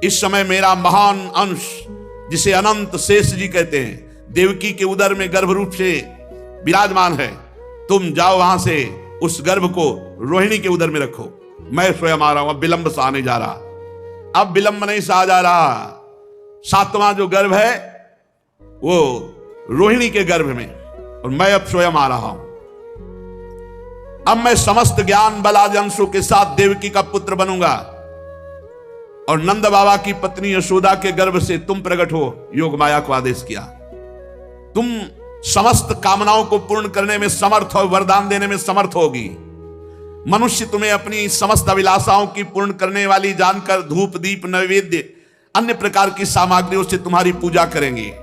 A: इस समय मेरा महान अंश, जिसे अनंत शेष जी कहते हैं, देवकी के उदर में गर्भ रूप से विराजमान है। तुम जाओ वहां से उस गर्भ को रोहिणी के उदर में रखो, मैं स्वयं आ रहा हूं। अब विलंब सा आने जा रहा, अब विलंब नहीं सा जा रहा। 7वां जो गर्भ है वो रोहिणी के गर्भ में, और मैं अब स्वयं आ रहा हूं। अब मैं समस्त ज्ञान बल आदि अंशों के साथ देवकी का पुत्र बनूंगा, और नंद बाबा की पत्नी यशोदा के गर्भ से तुम प्रकट हो। योग माया को आदेश किया, तुम समस्त कामनाओं को पूर्ण करने में समर्थ हो, वरदान देने में समर्थ होगी। मनुष्य तुम्हें अपनी समस्त अभिलाषाओं की पूर्ण करने वाली जानकर धूप दीप नैवेद्य अन्य प्रकार की सामग्रियों से तुम्हारी पूजा करेंगे।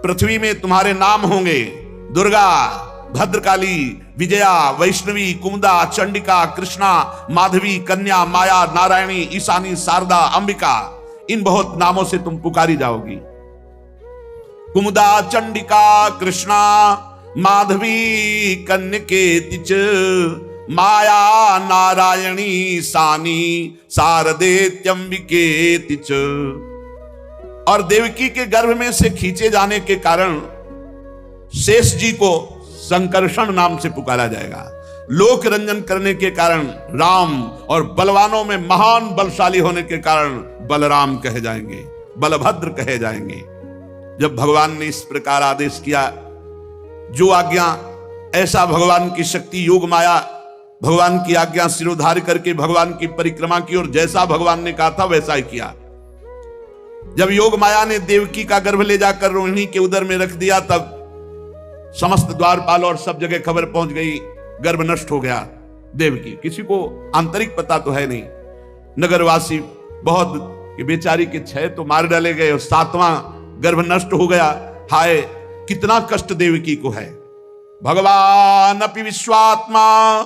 A: पृथ्वी में तुम्हारे नाम होंगे, दुर्गा, भद्रकाली, विजया, वैष्णवी, कुमुदा, चंडिका, कृष्णा, माधवी, कन्या, माया, नारायणी, ईशानी, शारदा, अंबिका, इन बहुत नामों से तुम पुकारी जाओगी। कुमुदा, चंडिका, कृष्णा, माधवी, कन्यकेति च, माया, नारायणी, सानी, शारदेत्यंबिकेति च। और देवकी के गर्भ में से खींचे जाने के कारण शेष जी को संकर्षण नाम से पुकारा जाएगा। लोक रंजन करने के कारण राम, और बलवानों में महान बलशाली होने के कारण बलराम कहे जाएंगे, बलभद्र कहे जाएंगे। जब भगवान ने इस प्रकार आदेश किया, जो आज्ञा, ऐसा भगवान की शक्ति योग माया भगवान की आज्ञा सिरोधार्य करके भगवान की परिक्रमा की, और जैसा भगवान ने कहा था वैसा ही किया। जब योग माया ने देवकी का गर्भ ले जाकर रोहिणी के उदर में रख दिया, तब समस्त द्वारपाल और सब जगह खबर पहुंच गई, गर्भ नष्ट हो गया देवकी। किसी को आंतरिक पता तो है नहीं, नगरवासी बहुत कि बेचारी के 6 तो मार डाले गए और 7वां गर्भ नष्ट हो गया। हाय कितना कष्ट देवकी को है। भगवान अपि विश्वात्मा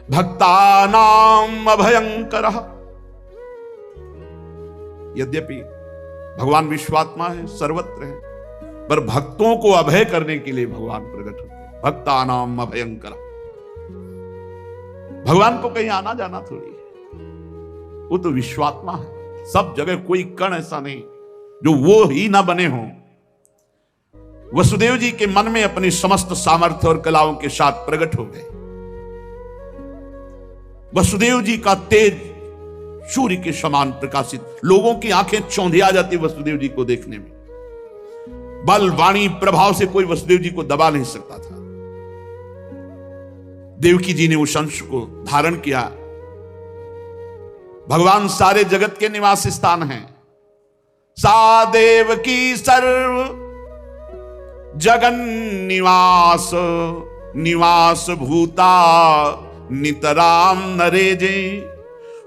A: भक्तानाम अभयंकरः। यद्यपि भगवान विश्वात्मा है, सर्वत्र है, पर भक्तों को अभय करने के लिए भगवान प्रकट होते हैं। भक्तानाम अभयंकरः। भगवान को कहीं आना जाना थोड़ी है, वो तो विश्वात्मा है। सब जगह कोई कण ऐसा नहीं जो वो ही ना बने हों। वसुदेव जी के मन में अपनी समस्त सामर्थ्य और कलाओं के साथ प्रकट हो गए। वसुदेव जी का तेज सूर्य के समान प्रकाशित, लोगों की आंखें चौंधिया जाती वसुदेव जी को देखने में। बल वाणी प्रभाव से कोई वसुदेव जी को दबा नहीं सकता था। देवकी जी ने उस अंश को धारण किया। भगवान सारे जगत के निवास स्थान हैं। सा देवकी सर्व जगन निवास, निवास भूता नितराम नरेजे,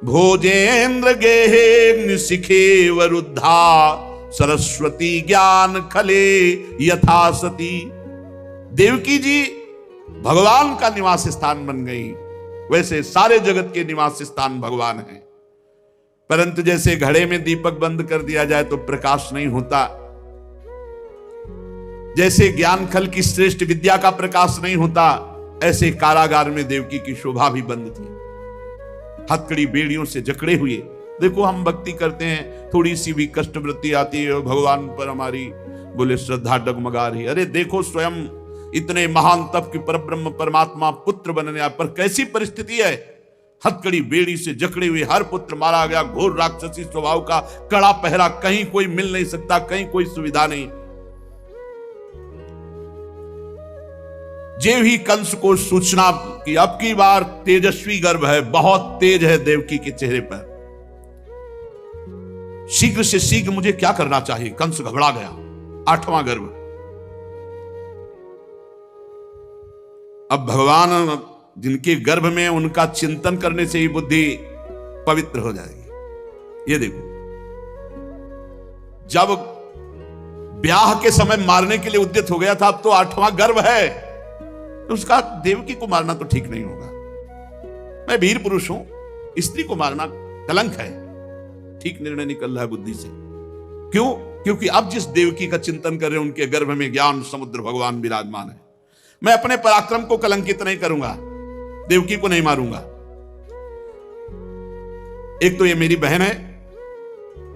A: भोजेन्द्र गेहे शिखे वरुद्धा, सरस्वती ज्ञान खले यथा सती। देवकी जी भगवान का निवास स्थान बन गई। वैसे सारे जगत के निवास स्थान भगवान है, परंतु जैसे घड़े में दीपक बंद कर दिया जाए तो प्रकाश नहीं होता, जैसे ज्ञान खल की श्रेष्ठ विद्या का प्रकाश नहीं होता, ऐसे कारागार में देवकी की शोभा भी बंद थी, हथकड़ी बेड़ियों से जकड़े हुए। देखो हम भक्ति करते हैं, थोड़ी सी भी कष्ट वृत्ति आती है, भगवान पर हमारी बोले श्रद्धा डगमगा रही। अरे देखो, स्वयं इतने महान तप की परब्रह्म परमात्मा पुत्र बनने पर कैसी परिस्थिति है। हथकड़ी बेड़ी से जकड़े हुए हर पुत्र मारा गया। घोर राक्षसी स्वभाव का कड़ा पहरा, कहीं कोई मिल नहीं सकता, कहीं कोई सुविधा नहीं। जे भी कंस को सूचना की अब की बार तेजस्वी गर्भ है, बहुत तेज है देवकी के चेहरे पर, शीघ्र से शीघ्र मुझे क्या करना चाहिए। कंस घबरा गया। 8वां गर्भ। अब भगवान जिनके गर्भ में, उनका चिंतन करने से ही बुद्धि पवित्र हो जाएगी। ये देखो, जब ब्याह के समय मारने के लिए उद्यत हो गया था, अब तो 8वां गर्भ है, तो उसका देवकी को मारना तो ठीक नहीं होगा। मैं वीर पुरुष हूं, स्त्री को मारना कलंक है। ठीक निर्णय निकल रहा है बुद्धि से। क्यों? क्योंकि अब जिस देवकी का चिंतन कर रहे हैं, उनके गर्भ में ज्ञान समुद्र भगवान विराजमान है। मैं अपने पराक्रम को कलंकित नहीं करूंगा, देवकी को नहीं मारूंगा। एक तो ये मेरी बहन है,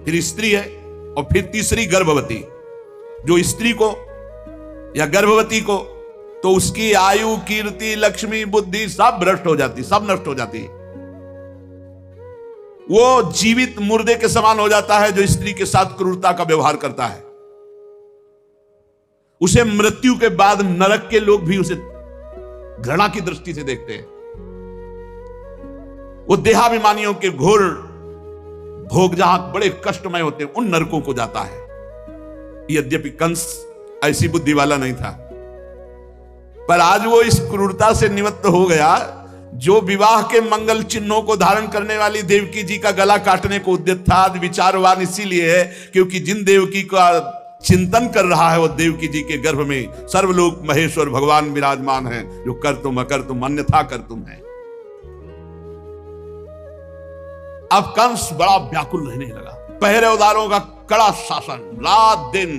A: फिर स्त्री है, और फिर तीसरी गर्भवती। जो स्त्री को या गर्भवती को, तो उसकी आयु, कीर्ति, लक्ष्मी, बुद्धि सब भ्रष्ट हो जाती, सब नष्ट हो जाती। वो जीवित मुर्दे के समान हो जाता है जो स्त्री के साथ क्रूरता का व्यवहार करता है। उसे मृत्यु के बाद नरक के लोग भी उसे घृणा की दृष्टि से देखते हैं। वो देहाभिमानियों के घोर भोग जहां बड़े कष्टमय होते हैं, उन नरकों को जाता है। यद्यपि कंस ऐसी बुद्धि वाला नहीं था, पर आज वो इस क्रूरता से निवृत्त हो गया। जो विवाह के मंगल चिन्हों को धारण करने वाली देवकी जी का गला काटने को उद्यत था, आज विचारवान इसीलिए है क्योंकि जिन देवकी का चिंतन कर रहा है, वो देवकी जी के गर्भ में सर्वलोक महेश्वर भगवान विराजमान है, जो कर तुम अकर तुम अन्यथा कर तुम है। अब कंस बड़ा व्याकुल रहने लगा। पहरेदारों का कड़ा शासन, रात दिन,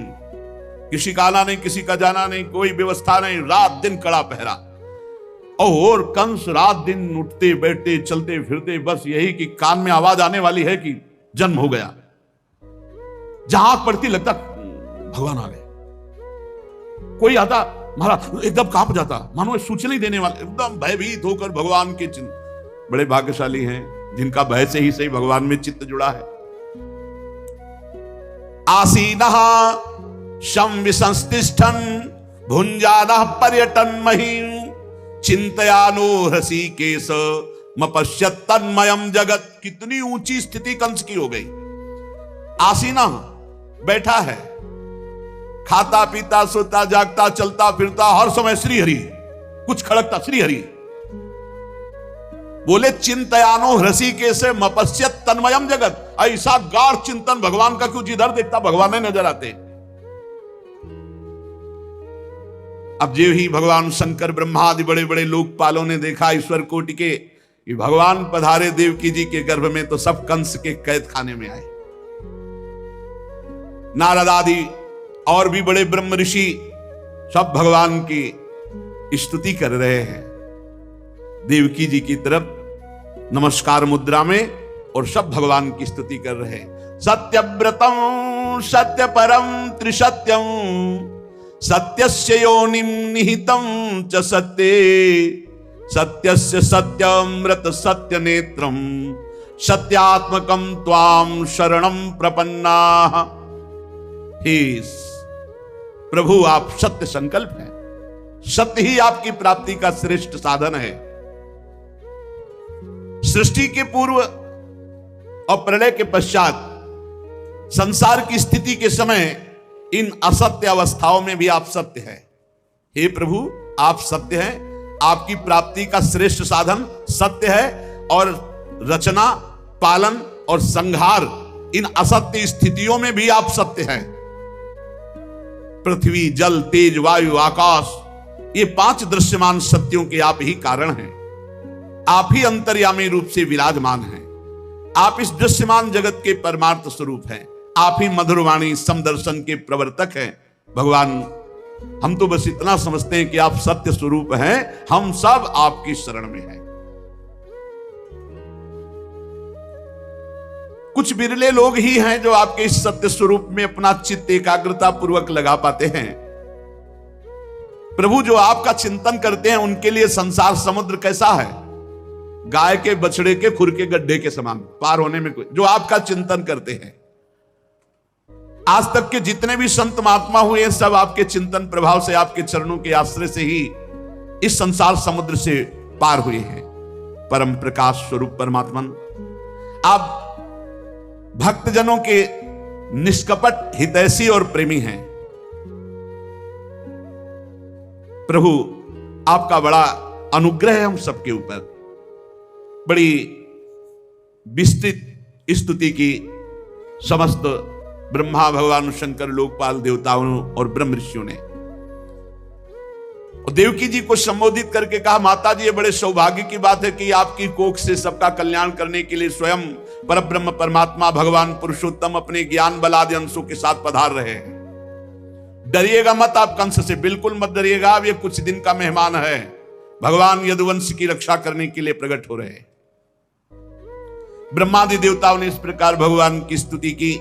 A: किसी का आना नहीं, किसी का जाना नहीं, कोई व्यवस्था नहीं, रात दिन कड़ा पहरा। और कंस रात दिन उठते बैठते चलते फिरते बस यही कि कान में आवाज आने वाली है कि जन्म हो गया। जहां पड़ती लगता भगवान आ गए। कोई आता, महाराज एकदम कांप जाता, मानो सूचना ही देने वाले, एकदम भयभीत होकर भगवान के चिन्ह। बड़े भाग्यशाली हैं जिनका भय से ही सही भगवान में चित्त जुड़ा है। आसीनः शं विसंस्तिष्ठन् भुंजानः पर्यटन् महीम् चिंतयानो हृषीकेश मपश्यत् तन्मयम् जगत। कितनी ऊंची स्थिति कंस की हो गई। आसीना, बैठा है, खाता पीता सोता जागता चलता फिरता हर समय श्रीहरि, कुछ खड़कता श्रीहरि। बोले चिंतयानो हृषीकेश मपश्यत् तन्मयम् जगत। ऐसा गाढ़ चिंतन भगवान का क्यों, जिधर देखता भगवान नहीं नजर आते। अब जो ही भगवान शंकर ब्रह्मा आदि बड़े बड़े लोकपालों ने देखा ईश्वर कोटि के कि भगवान पधारे देवकी जी के गर्भ में, तो सब कंस के कैद खाने में आए। नारद आदि और भी बड़े ब्रह्म ऋषि सब भगवान की स्तुति कर रहे हैं देवकी जी की तरफ नमस्कार मुद्रा में, और सब भगवान की स्तुति कर रहे हैं। सत्यव्रतम सत्य परम त्रिसत्यम सत्यस्य योनिं निहितं च सत्ये सत्यस्य सत्यमृत सत्य नेत्रम सत्यात्मकं त्वां शरणं प्रपन्नाः। हे प्रभु, आप सत्य संकल्प हैं, सत्य ही आपकी प्राप्ति का श्रेष्ठ साधन है। सृष्टि के पूर्व और प्रलय के पश्चात संसार की स्थिति के समय इन असत्य अवस्थाओं में भी आप सत्य हैं। हे प्रभु, आप सत्य हैं, आपकी प्राप्ति का श्रेष्ठ साधन सत्य है, और रचना, पालन और संहार इन असत्य स्थितियों में भी आप सत्य हैं। पृथ्वी, जल, तेज, वायु, आकाश, ये 5 दृश्यमान सत्यों के आप ही कारण हैं। आप ही अंतर्यामी रूप से विराजमान हैं। आप इस दृश्यमान जगत के परमार्थ स्वरूप हैं। आप ही मधुरवाणी समदर्शन के प्रवर्तक हैं। भगवान, हम तो बस इतना समझते हैं कि आप सत्य स्वरूप हैं, हम सब आपकी शरण में हैं। कुछ बिरले लोग ही हैं जो आपके इस सत्य स्वरूप में अपना चित्त एकाग्रता पूर्वक लगा पाते हैं। प्रभु जो आपका चिंतन करते हैं उनके लिए संसार समुद्र कैसा है? गाय के बछड़े के खुर के गड्ढे के समान, पार होने में कोई, जो आपका चिंतन करते हैं। आज तक के जितने भी संत महात्मा हुए सब आपके चिंतन प्रभाव से, आपके चरणों के आश्रय से ही इस संसार समुद्र से पार हुए हैं। परम प्रकाश स्वरूप परमात्मन, आप भक्तजनों के निष्कपट हितैषी और प्रेमी हैं। प्रभु आपका बड़ा अनुग्रह है हम सबके ऊपर। बड़ी विस्तृत स्तुति की समस्त ब्रह्मा भगवान शंकर लोकपाल देवताओं और ब्रह्म ऋषियों ने। और देवकी जी को संबोधित करके कहा, माता जी ये बड़े सौभाग्य की बात है कि आपकी कोख से सबका कल्याण करने के लिए स्वयं परब्रह्म परमात्मा भगवान पुरुषोत्तम अपने ज्ञान बलादि अंशों के साथ पधार रहे हैं। डरिएगा मत आप कंस से, बिल्कुल मत डरिएगा। अब ये कुछ दिन का मेहमान है, भगवान यदुवंश की रक्षा करने के लिए प्रकट हो रहे हैं। ब्रह्मादि देवताओं ने इस प्रकार भगवान की स्तुति की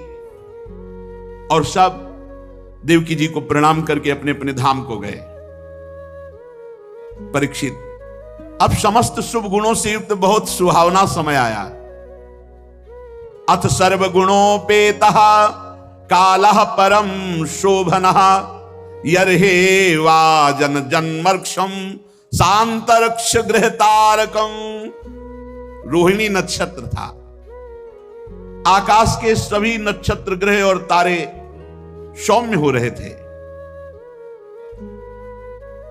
A: और सब देवकी जी को प्रणाम करके अपने अपने धाम को गए। परीक्षित, अब समस्त शुभ गुणों से युक्त बहुत सुहावना समय आया। अथ सर्व गुणोपेतः कालः परम शोभनः यर्हे वाजन जन्मर्क्षम शांतरक्ष गृह तारकम। रोहिणी नक्षत्र था। आकाश के सभी नक्षत्र ग्रह और तारे सौम्य हो रहे थे।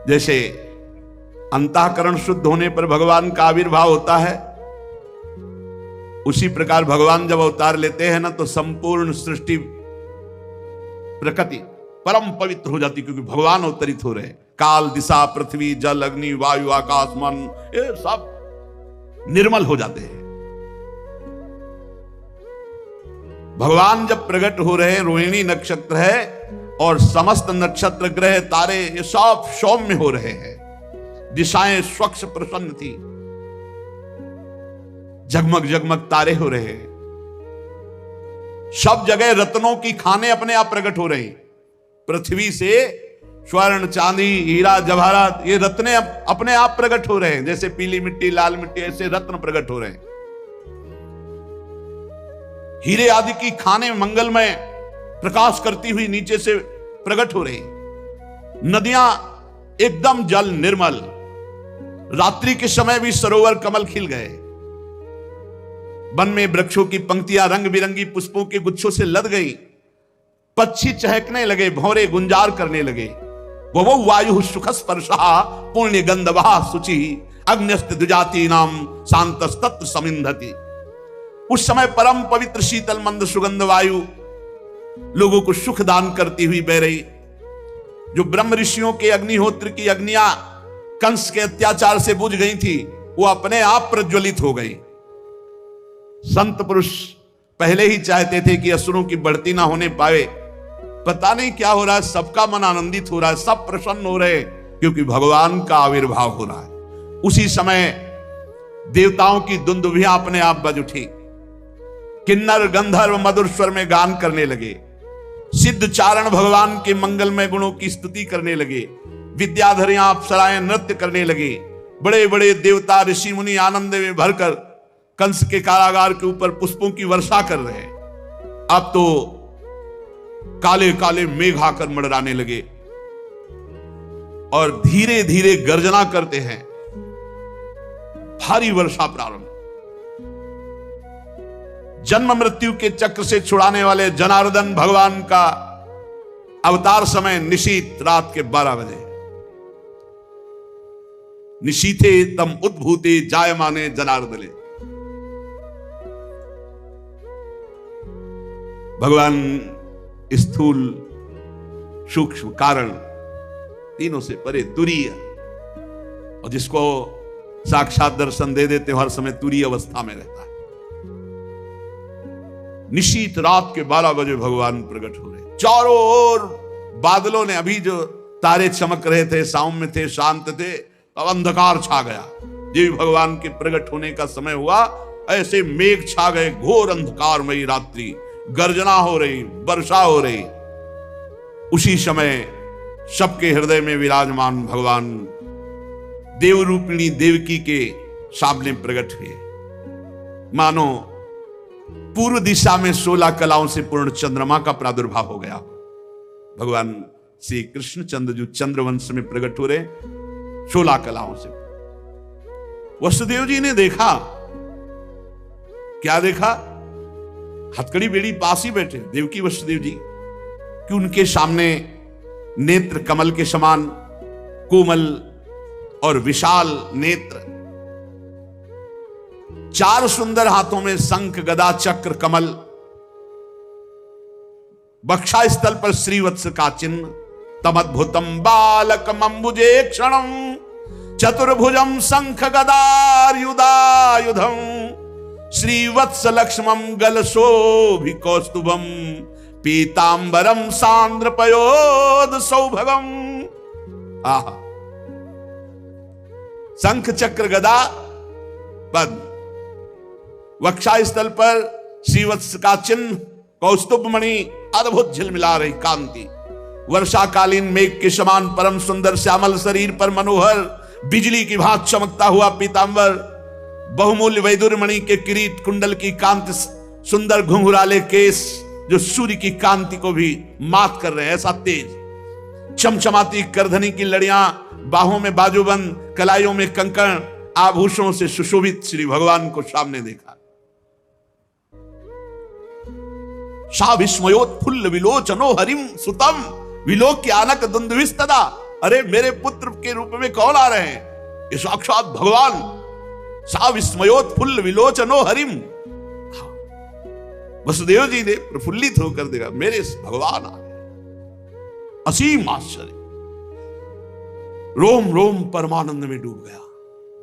A: जैसे अंतःकरण शुद्ध होने पर भगवान का आविर्भाव होता है, उसी प्रकार भगवान जब अवतार लेते हैं ना तो संपूर्ण सृष्टि प्रकृति परम पवित्र हो जाती, क्योंकि भगवान अवतरित हो रहे हैं। काल, दिशा, पृथ्वी, जल, अग्नि, वायु, आकाश, मन, ये सब निर्मल हो जाते हैं। भगवान जब प्रकट हो रहे हैं, रोहिणी नक्षत्र है और समस्त नक्षत्र ग्रह तारे ये सब सौम्य हो रहे हैं। दिशाएं स्वच्छ प्रसन्न थी, जगमग जगमग तारे हो रहे हैं। सब जगह रत्नों की खाने अपने आप प्रकट हो रही। पृथ्वी से स्वर्ण, चांदी, हीरा, जवाहरात, ये रत्ने अपने आप प्रकट हो रहे हैं। जैसे पीली मिट्टी, लाल मिट्टी, ऐसे रत्न प्रकट हो रहे हैं। हीरे आदि की खाने मंगलमय प्रकाश करती हुई नीचे से प्रकट हो रही। नदियां एकदम जल निर्मल। रात्रि के समय भी सरोवर कमल खिल गए। वन में वृक्षों की पंक्तियां रंग बिरंगी पुष्पों के गुच्छों से लद गई। पक्षी चहकने लगे, भौरे गुंजार करने लगे। वो वायु सुख स्पर्शा पुण्य गंधवा शुचि अग्न्यस्त द्विजाति नाम शांतस्तत्र समिंधति। उस समय परम पवित्र शीतल मंद सुगंध वायु लोगों को सुख दान करती हुई बह रही। जो ब्रह्म ऋषियों के अग्निहोत्र की अग्नियां कंस के अत्याचार से बुझ गई थी, वो अपने आप प्रज्वलित हो गई। संत पुरुष पहले ही चाहते थे कि असुरों की बढ़ती ना होने पाए। पता नहीं क्या हो रहा है, सबका मन आनंदित हो रहा है, सब प्रसन्न हो रहे, क्योंकि भगवान का आविर्भाव हो रहा है। उसी समय देवताओं की दुंदुभियां अपने आप बज उठी। किन्नर गंधर्व मधुर स्वर में गान करने लगे। सिद्ध चारण भगवान के मंगलमय गुणों की स्तुति करने लगे। विद्याधरियां अप्सराएं नृत्य करने लगे। बड़े बड़े देवता ऋषि मुनि आनंद में भरकर कंस के कारागार के ऊपर पुष्पों की वर्षा कर रहे हैं। अब तो काले काले मेघ आकर मंडराने लगे और धीरे धीरे गर्जना करते हैं। भारी वर्षा प्रारंभ। जन्म मृत्यु के चक्र से छुड़ाने वाले जनार्दन भगवान का अवतार समय निशीत रात के 12 बजे। निशीथे तम उद्भूते जायमाने जनार्दने। भगवान स्थूल सूक्ष्म कारण तीनों से परे तुरीय, और जिसको साक्षात दर्शन दे देते हर समय तुरीय अवस्था में रहता है। निशीत रात के 12 बजे भगवान प्रकट हो रहे। चारों ओर बादलों ने, अभी जो तारे चमक रहे थे, सौम्य थे, शांत थे, अब अंधकार छा गया। देवी भगवान के प्रकट होने का समय हुआ ऐसे मेघ छा गए, घोर अंधकारमयी रात्रि, गर्जना हो रही, वर्षा हो रही। उसी समय सबके हृदय में विराजमान भगवान देवरूपिणी देवकी के सामने प्रकट हुए। मानो पूर्व दिशा में 16 कलाओं से पूर्ण चंद्रमा का प्रादुर्भाव हो गया। भगवान श्री कृष्णचंद्र जो चंद्रवंश में प्रकट हो रहे 16 कलाओं से। वसुदेव जी ने देखा, क्या देखा? हथकड़ी बेड़ी पास ही बैठे देवकी वसुदेव जी, कि उनके सामने नेत्र कमल के समान कोमल और विशाल नेत्र, 4 सुंदर हाथों में शंख गदा चक्र कमल, बक्षा स्थल पर श्रीवत्स का चिन्ह, तमद्भुतम बालकम अंबुजे क्षणम चतुर्भुजम शंख गदायुधायुधम श्रीवत्स लक्ष्मम गलशोभि कौस्तुभम पीतांबरम सांद्र पयोद सौभगम। आहा, शंख चक्र गदा पद्म, वक्षा स्थल पर श्रीवत्स का चिन्ह, कौस्तुभ मणि, अद्भुत झिलमिला रही कांति, वर्षाकालीन मेघ के समान परम सुंदर श्यामल शरीर पर मनोहर बिजली की भांति चमकता हुआ पीतांबर, बहुमूल्य वैदुर्य मणि के किरीट कुंडल की कांति, सुंदर घुंघराले केस जो सूर्य की कांति को भी मात कर रहे हैं, ऐसा तेज, चमचमाती करधनी की लड़ियां, बाहों में बाजूबंद, कलाइयों में कंकण, आभूषणों से सुशोभित श्री भगवान को सामने देखा। सा विस्मयोत्फुल्ल विलोचनो हरिम सुतम विलोक्यानक दुंदुभिस्तदा। अरे मेरे पुत्र के रूप में कौन आ रहे हैं? ये साक्षात भगवान। सा विस्मयोत्फुल्ल विलोचनो हरिम। वसुदेव जी ने प्रफुल्लित होकर देखा, मेरे भगवान आ रहे। असीम आश्चर्य, रोम रोम परमानंद में डूब गया।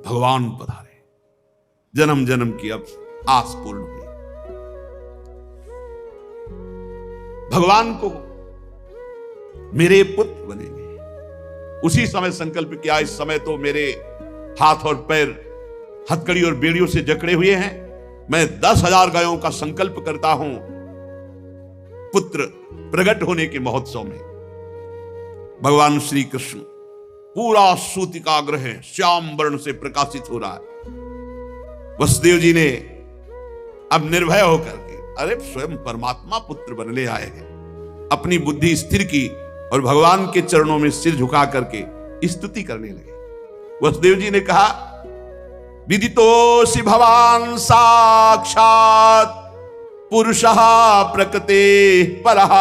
A: भगवान पधारे, जन्म जन्म की अब आस पूर्ण हुई। भगवान को मेरे पुत्र बनेंगे। उसी समय संकल्प किया, इस समय तो मेरे हाथ और पैर हथकड़ी और बेड़ियों से जकड़े हुए हैं, मैं 10,000 गायों का संकल्प करता हूं पुत्र प्रकट होने के महोत्सव में। भगवान श्री कृष्ण पूरा सूतिकाग्र है, श्याम वर्ण से प्रकाशित हो रहा है। वसुदेव जी ने अब निर्भय होकर के, अरे स्वयं परमात्मा पुत्र बनने आए हैं, अपनी बुद्धि स्थिर की और भगवान के चरणों में सिर झुका करके स्तुति करने लगे। वसुदेव जी ने कहा, विदितोऽसि भवान साक्षात पुरुषः प्रकृते परः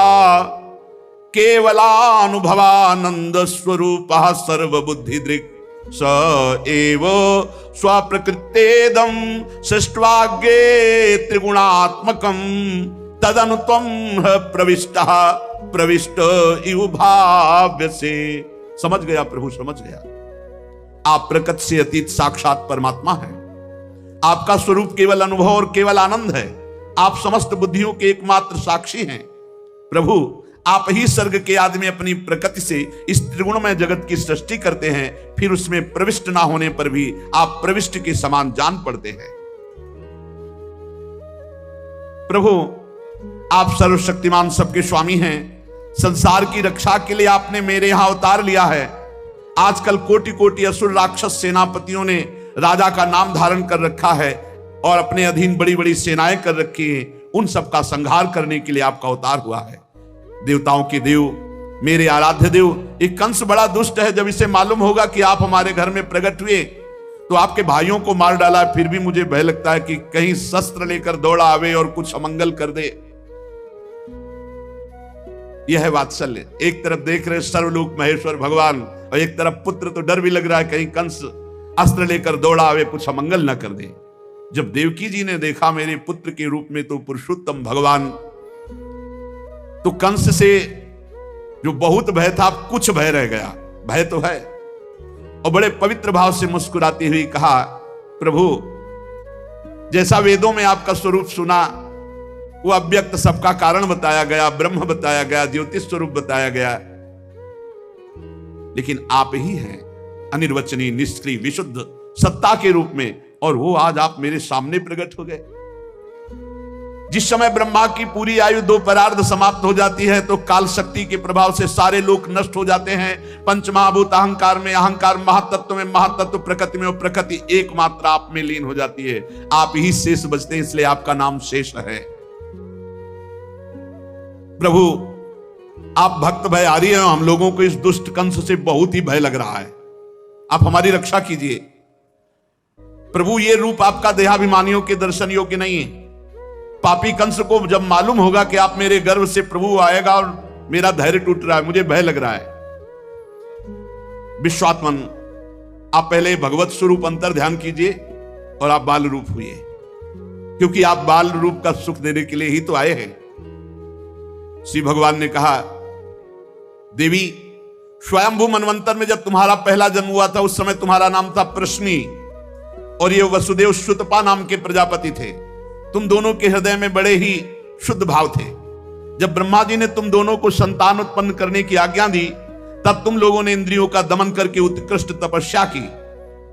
A: केवलानुभवानंद स्वरूपः सर्वबुद्धिदृक् स एव स्वप्रकृतेदं सृष्ट्वाग्रे त्रिगुणात्मकं तदनु त्वं प्रविष्टः प्रविष्ट इव भाव्यसे। समझ गया प्रभु, समझ गया। आप प्रकृति से अतीत साक्षात परमात्मा है। आपका स्वरूप केवल अनुभव और केवल आनंद है। आप समस्त बुद्धियों के एकमात्र साक्षी हैं। प्रभु, आप ही स्वर्ग के आदि में अपनी प्रकृति से इस त्रिगुणमय जगत की सृष्टि करते हैं, फिर उसमें प्रविष्ट ना होने पर भी आप प्रविष्ट के समान जान पड़ते हैं। प्रभु, आप सर्वशक्तिमान सबके स्वामी हैं। संसार की रक्षा के लिए आपने मेरे यहां अवतार लिया है। आजकल कोटि कोटि असुर राक्षस सेनापतियों ने राजा का नाम धारण कर रखा है और अपने अधीन बड़ी बड़ी सेनाएं कर रखी हैं। उन सब का संहार करने के लिए आपका अवतार हुआ है। देवताओं के देव, मेरे आराध्य देव, एक कंस बड़ा दुष्ट है। जब इसे मालूम होगा कि आप हमारे घर में प्रकट हुए तो आपके भाइयों को मार डाला। फिर भी मुझे भय लगता है कि कहीं शस्त्र लेकर दौड़ा आवे और कुछ अमंगल कर दे। यह है वात्सल्य। एक तरफ देख रहे सर्वलोक महेश्वर भगवान और एक तरफ पुत्र, तो डर भी लग रहा है कहीं कंस अस्त्र लेकर दौड़ा आवे, कुछ अमंगल न कर दे। जब देवकी जी ने देखा मेरे पुत्र के रूप में तो पुरुषोत्तम भगवान, तो कंस से जो बहुत भय था कुछ भय रह गया। भय तो है। और बड़े पवित्र भाव से मुस्कुराती हुई कहा, प्रभु, जैसा वेदों में आपका स्वरूप सुना वो अव्यक्त सबका कारण बताया गया, ब्रह्म बताया गया, ज्योतिष स्वरूप बताया गया, लेकिन आप ही हैं अनिर्वचनीय, निष्क्रिय, विशुद्ध सत्ता के रूप में। और वो आज आप मेरे सामने प्रकट हो गए। जिस समय ब्रह्मा की पूरी आयु दोपहरार्ध समाप्त हो जाती है तो काल शक्ति के प्रभाव से सारे लोग नष्ट हो जाते हैं। पंचमहाभूत अहंकार में अहंकार, महातत्व में महातत्व, प्रकृति में प्रकृति एकमात्र आप में लीन हो जाती है। आप ही शेष बचते हैं, इसलिए आपका नाम शेष है। प्रभु आप भक्त भय आ रही है, हम लोगों को इस दुष्ट कंस से बहुत ही भय लग रहा है, आप हमारी रक्षा कीजिए। प्रभु ये रूप आपका देहाभिमानियों के दर्शन योग्य नहीं है। पापी कंस को जब मालूम होगा कि आप मेरे गर्भ से प्रभु आएगा और मेरा धैर्य टूट रहा है, मुझे भय लग रहा है। विश्वात्मन आप पहले भगवत स्वरूप अंतर ध्यान कीजिए और आप बाल रूप हुए, क्योंकि आप बाल रूप का सुख देने के लिए ही तो आए हैं। श्री भगवान ने कहा, देवी स्वयंभू मनवंतर में जब तुम्हारा पहला जन्म हुआ था उस समय तुम्हारा नाम था प्रश्नी और ये वसुदेव श्रुतपा नाम के प्रजापति थे। तुम दोनों के हृदय में बड़े ही शुद्ध भाव थे। जब ब्रह्मा जी ने तुम दोनों को संतान उत्पन्न करने की आज्ञा दी तब तुम लोगों ने इंद्रियों का दमन करके उत्कृष्ट तपस्या की।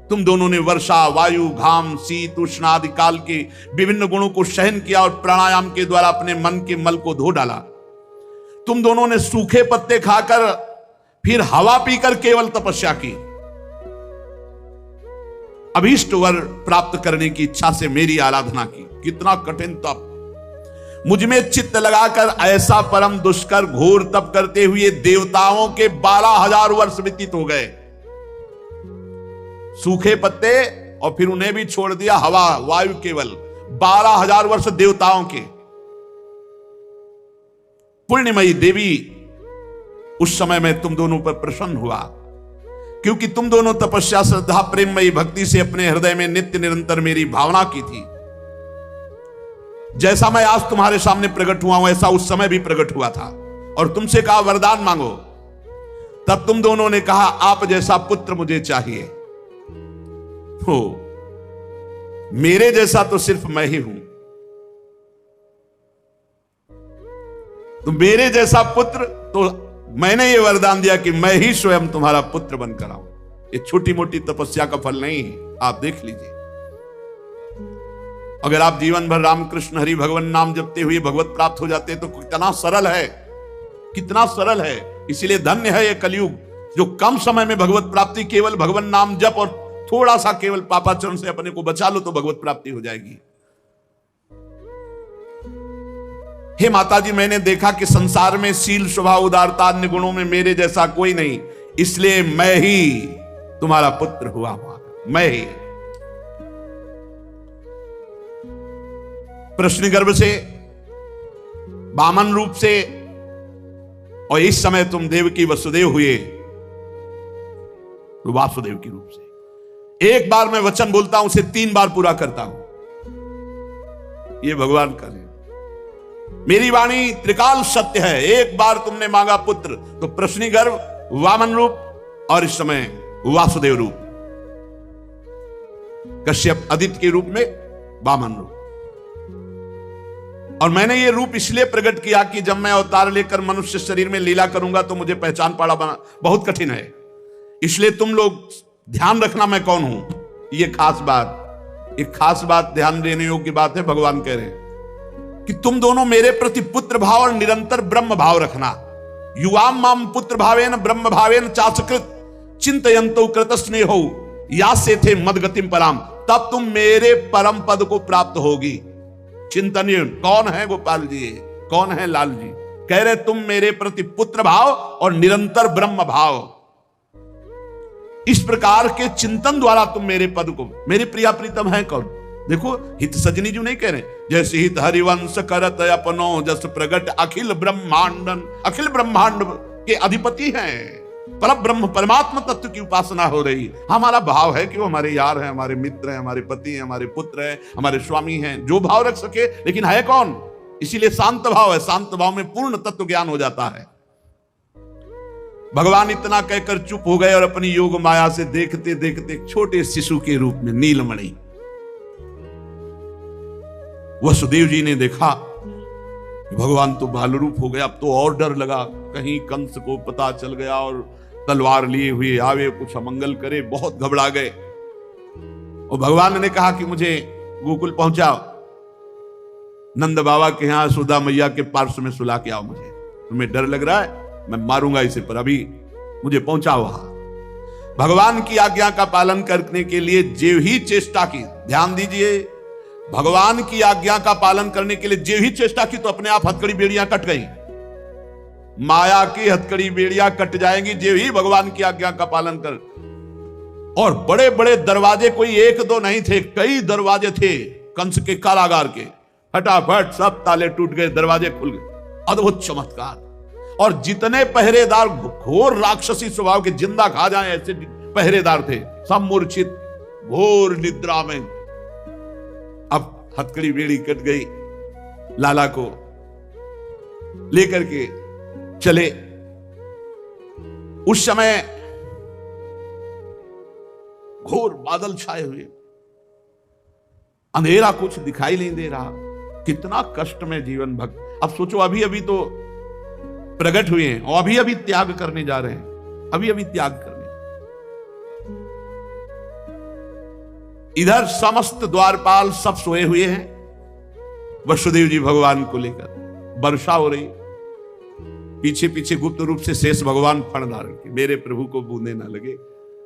A: तुम दोनों ने वर्षा, वायु, घाम, शीत, उष्ण आदि काल के विभिन्न गुणों को सहन किया और प्राणायाम के द्वारा अपने मन के मल को धो डाला। तुम दोनों ने सूखे पत्ते खाकर फिर हवा पीकर केवल तपस्या की। अभीष्ट वर प्राप्त करने की इच्छा से मेरी आराधना की। कितना कठिन तप, मुझ में चित्त लगाकर ऐसा परम दुष्कर घोर तप करते हुए देवताओं के 12,000 वर्ष व्यतीत हो गए। सूखे पत्ते और फिर उन्हें भी छोड़ दिया, हवा वायु केवल 12,000 वर्ष देवताओं के। पुण्यमयी देवी उस समय में तुम दोनों पर प्रसन्न हुआ, क्योंकि तुम दोनों तपस्या, श्रद्धा, प्रेममयी भक्ति से अपने हृदय में नित्य निरंतर मेरी भावना की थी। जैसा मैं आज तुम्हारे सामने प्रकट हुआ हूं ऐसा उस समय भी प्रकट हुआ था और तुमसे कहा वरदान मांगो। तब तुम दोनों ने कहा आप जैसा पुत्र मुझे चाहिए। हो, मेरे जैसा तो सिर्फ मैं ही हूं, तो मेरे जैसा पुत्र, तो मैंने ये वरदान दिया कि मैं ही स्वयं तुम्हारा पुत्र बनकर आऊं। ये छोटी मोटी तपस्या का फल नहीं है, आप देख लीजिए। अगर आप जीवन भर रामकृष्ण हरि भगवान नाम जपते हुए भगवत प्राप्त हो जाते तो कितना सरल है, कितना सरल है। इसीलिए धन्य है ये कलयुग जो कम समय में भगवत प्राप्ति, केवल भगवान नाम जप और थोड़ा सा केवल पापाचरण से अपने को बचा लो तो भगवत प्राप्ति हो जाएगी। हे माताजी, मैंने देखा कि संसार में शील, स्वभाव, उदारता, अन्य गुणों में मेरे जैसा कोई नहीं, इसलिए मैं ही तुम्हारा पुत्र हुआ। मैं ही प्रश्न गर्भ से, वामन रूप से, और इस समय तुम देव की वसुदेव हुए तो वासुदेव के रूप से। एक बार मैं वचन बोलता हूं उसे 3 बार पूरा करता हूं, ये भगवान का है। मेरी वाणी त्रिकाल सत्य है। एक बार तुमने मांगा पुत्र तो प्रश्नी गर्भ, वामन रूप और इस समय वासुदेव रूप, कश्यप आदित्य के रूप में वामन रूप। और मैंने ये रूप इसलिए प्रकट किया कि जब मैं अवतार लेकर मनुष्य शरीर में लीला करूंगा तो मुझे पहचान पाना बहुत कठिन है। इसलिए तुम लोग ध्यान रखना मैं कौन हूं। ये खास बात, एक खास बात ध्यान देने योग्य बात है। भगवान कह रहे हैं कि तुम दोनों मेरे प्रति पुत्र भाव और निरंतर ब्रह्म भाव रखना। युवाम माम पुत्र भावेन ब्रह्म भावेन चासकृत चिंतयंतो कृत स्नेहो या से थे मदगतिम पराम। तब तुम मेरे परम पद को प्राप्त होगी। चिंतनीय कौन है गोपाल जी, कौन है लाल जी? कह रहे तुम मेरे प्रति पुत्र भाव और निरंतर ब्रह्म भाव, इस प्रकार के चिंतन द्वारा तुम मेरे पद को, मेरे प्रिया प्रीतम है कौन? देखो हित सजनी जी नहीं कह रहे, जैसे हित हरिवंश करत अपनो जस प्रगट अखिल ब्रह्मांडन, अखिल ब्रह्मांड के अधिपति हैं। पर ब्रह्म परमात्मा तत्व की उपासना हो रही। हमारा भाव है कि वो हमारे यार हैं, हमारे मित्र हैं, हमारे पति हैं, हमारे पुत्र हैं, हमारे स्वामी हैं, जो भाव रख सके, लेकिन है कौन? इसीलिए शांत भाव है। शांत भाव में पूर्ण तत्व ज्ञान हो जाता है। भगवान इतना कहकर चुप हो गए और अपनी योग माया से देखते देखते छोटे शिशु के रूप में नीलमणि वसुदेव जी ने देखा भगवान तो बाल रूप हो गया। अब तो और डर लगा, कहीं कंस को पता चल गया और तलवार लिए हुए आवे, कुछ अमंगल करे। बहुत घबरा गए और भगवान ने कहा कि मुझे गोकुल पहुंचाओ, नंद बाबा के यहां यशोदा मैया के पार्श्व में सुला के आओ, मुझे तुम्हें डर लग रहा है, मैं मारूंगा इसे, पर अभी मुझे पहुंचाओ वहां। भगवान की आज्ञा का पालन करने के लिए जो ही चेष्टा की, ध्यान दीजिए, भगवान की आज्ञा का पालन करने के लिए जो ही चेष्टा की तो अपने आप हथकड़ी बेड़ियां कट गई। माया की हथकड़ी बेड़ियां कट जाएंगी जो ही भगवान की आज्ञा का पालन कर। और बड़े बड़े दरवाजे, कोई एक दो नहीं थे, कई दरवाजे थे कंस के कारागार के, फटाफट सब ताले टूट गए, दरवाजे खुल गए। अद्भुत चमत्कार। और जितने पहरेदार घोर राक्षसी स्वभाव के, जिंदा खा जाए ऐसे पहरेदार थे, सब मूर्छित घोर निद्रा में। अब हथकड़ी बेड़ी कट गई, लाला को लेकर के चले। उस समय घोर बादल छाए हुए, अंधेरा, कुछ दिखाई नहीं दे रहा। कितना कष्ट में जीवन भक्त। अब सोचो, अभी अभी तो प्रकट हुए हैं और अभी अभी त्याग करने जा रहे हैं, अभी अभी त्याग करने। इधर समस्त द्वारपाल सब सोए हुए हैं, वसुदेव जी भगवान को लेकर। वर्षा हो रही, पीछे पीछे गुप्त रूप से शेष भगवान फण धारण के, मेरे प्रभु को बूंदे ना लगे।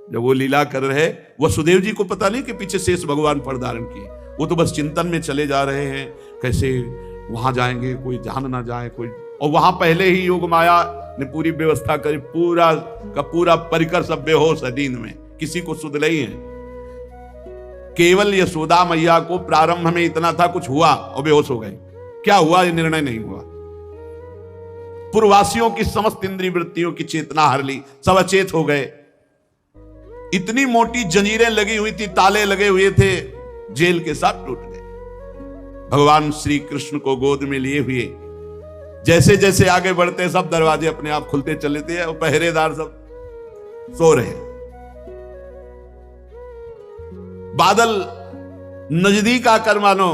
A: जब वो लीला कर रहे, वसुदेव जी को पता नहीं कि पीछे शेष भगवान फण धारण किए, वो तो बस चिंतन में चले जा रहे हैं, कैसे वहां जाएंगे, कोई जान ना जाए कोई। और वहां पहले ही योग माया ने पूरी व्यवस्था करी, पूरा का पूरा परिकर सब बेहोश है नींद में, किसी को सुध नहीं है। केवल यशोदा मैया को प्रारंभ में इतना था, कुछ हुआ और बेहोश हो गए। क्या हुआ ये निर्णय नहीं हुआ। पूर्ववासियों की समस्त इंद्रिय वृत्तियों की चेतना हर ली, सब अचेत हो गए। इतनी मोटी जंजीरें लगी हुई थी, ताले लगे हुए थे, जेल के साथ टूट गए। भगवान श्री कृष्ण को गोद में लिए हुए जैसे जैसे आगे बढ़ते, सब दरवाजे अपने आप खुलते चले थे और पहरेदार सब सो रहे। बादल नजदीक आकर मानो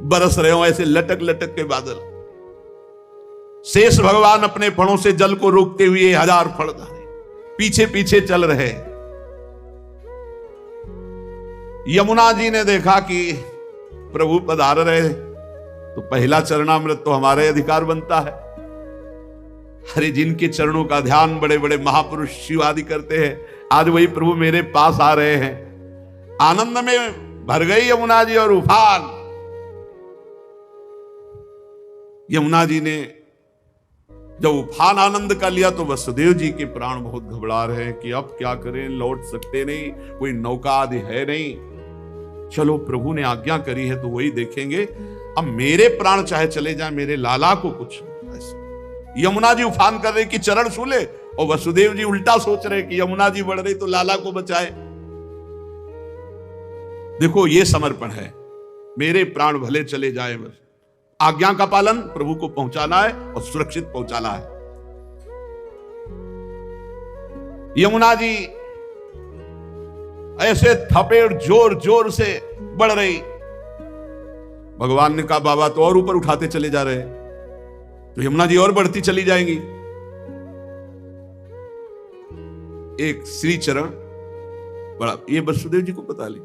A: बरस रहे हो, ऐसे लटक लटक के बादल। शेष भगवान अपने फणों से जल को रोकते हुए 1000 फण धारे पीछे पीछे चल रहे। यमुना जी ने देखा कि प्रभु पधार रहे, तो पहला चरणामृत तो हमारे अधिकार बनता है। अरे जिनके चरणों का ध्यान बड़े बड़े महापुरुष शिव आदि करते हैं, आज वही प्रभु मेरे पास आ रहे हैं। आनंद में भर गई यमुना जी और उफान। यमुना जी ने जब उफान आनंद का लिया तो वसुदेव जी के प्राण बहुत घबरा रहे हैं कि अब क्या करें, लौट सकते नहीं, कोई नौका आदि है नहीं। चलो प्रभु ने आज्ञा करी है तो वही देखेंगे, अब मेरे प्राण चाहे चले जाए, मेरे लाला को कुछ ऐसे। यमुना जी उफान कर रहे कि चरण छू ले, और वसुदेव जी उल्टा सोच रहे कि यमुना जी बढ़ रही तो लाला को बचाए। देखो ये समर्पण है, मेरे प्राण भले चले जाए, बस आज्ञा का पालन, प्रभु को पहुंचाना है और सुरक्षित पहुंचाना है। यमुना जी ऐसे थपेड़ जोर जोर से बढ़ रही। भगवान ने कहा बाबा तो और ऊपर उठाते चले जा रहे, तो यमुना जी और बढ़ती चली जाएंगी। एक श्री चरण बड़ा, ये वसुदेव जी को पता ली,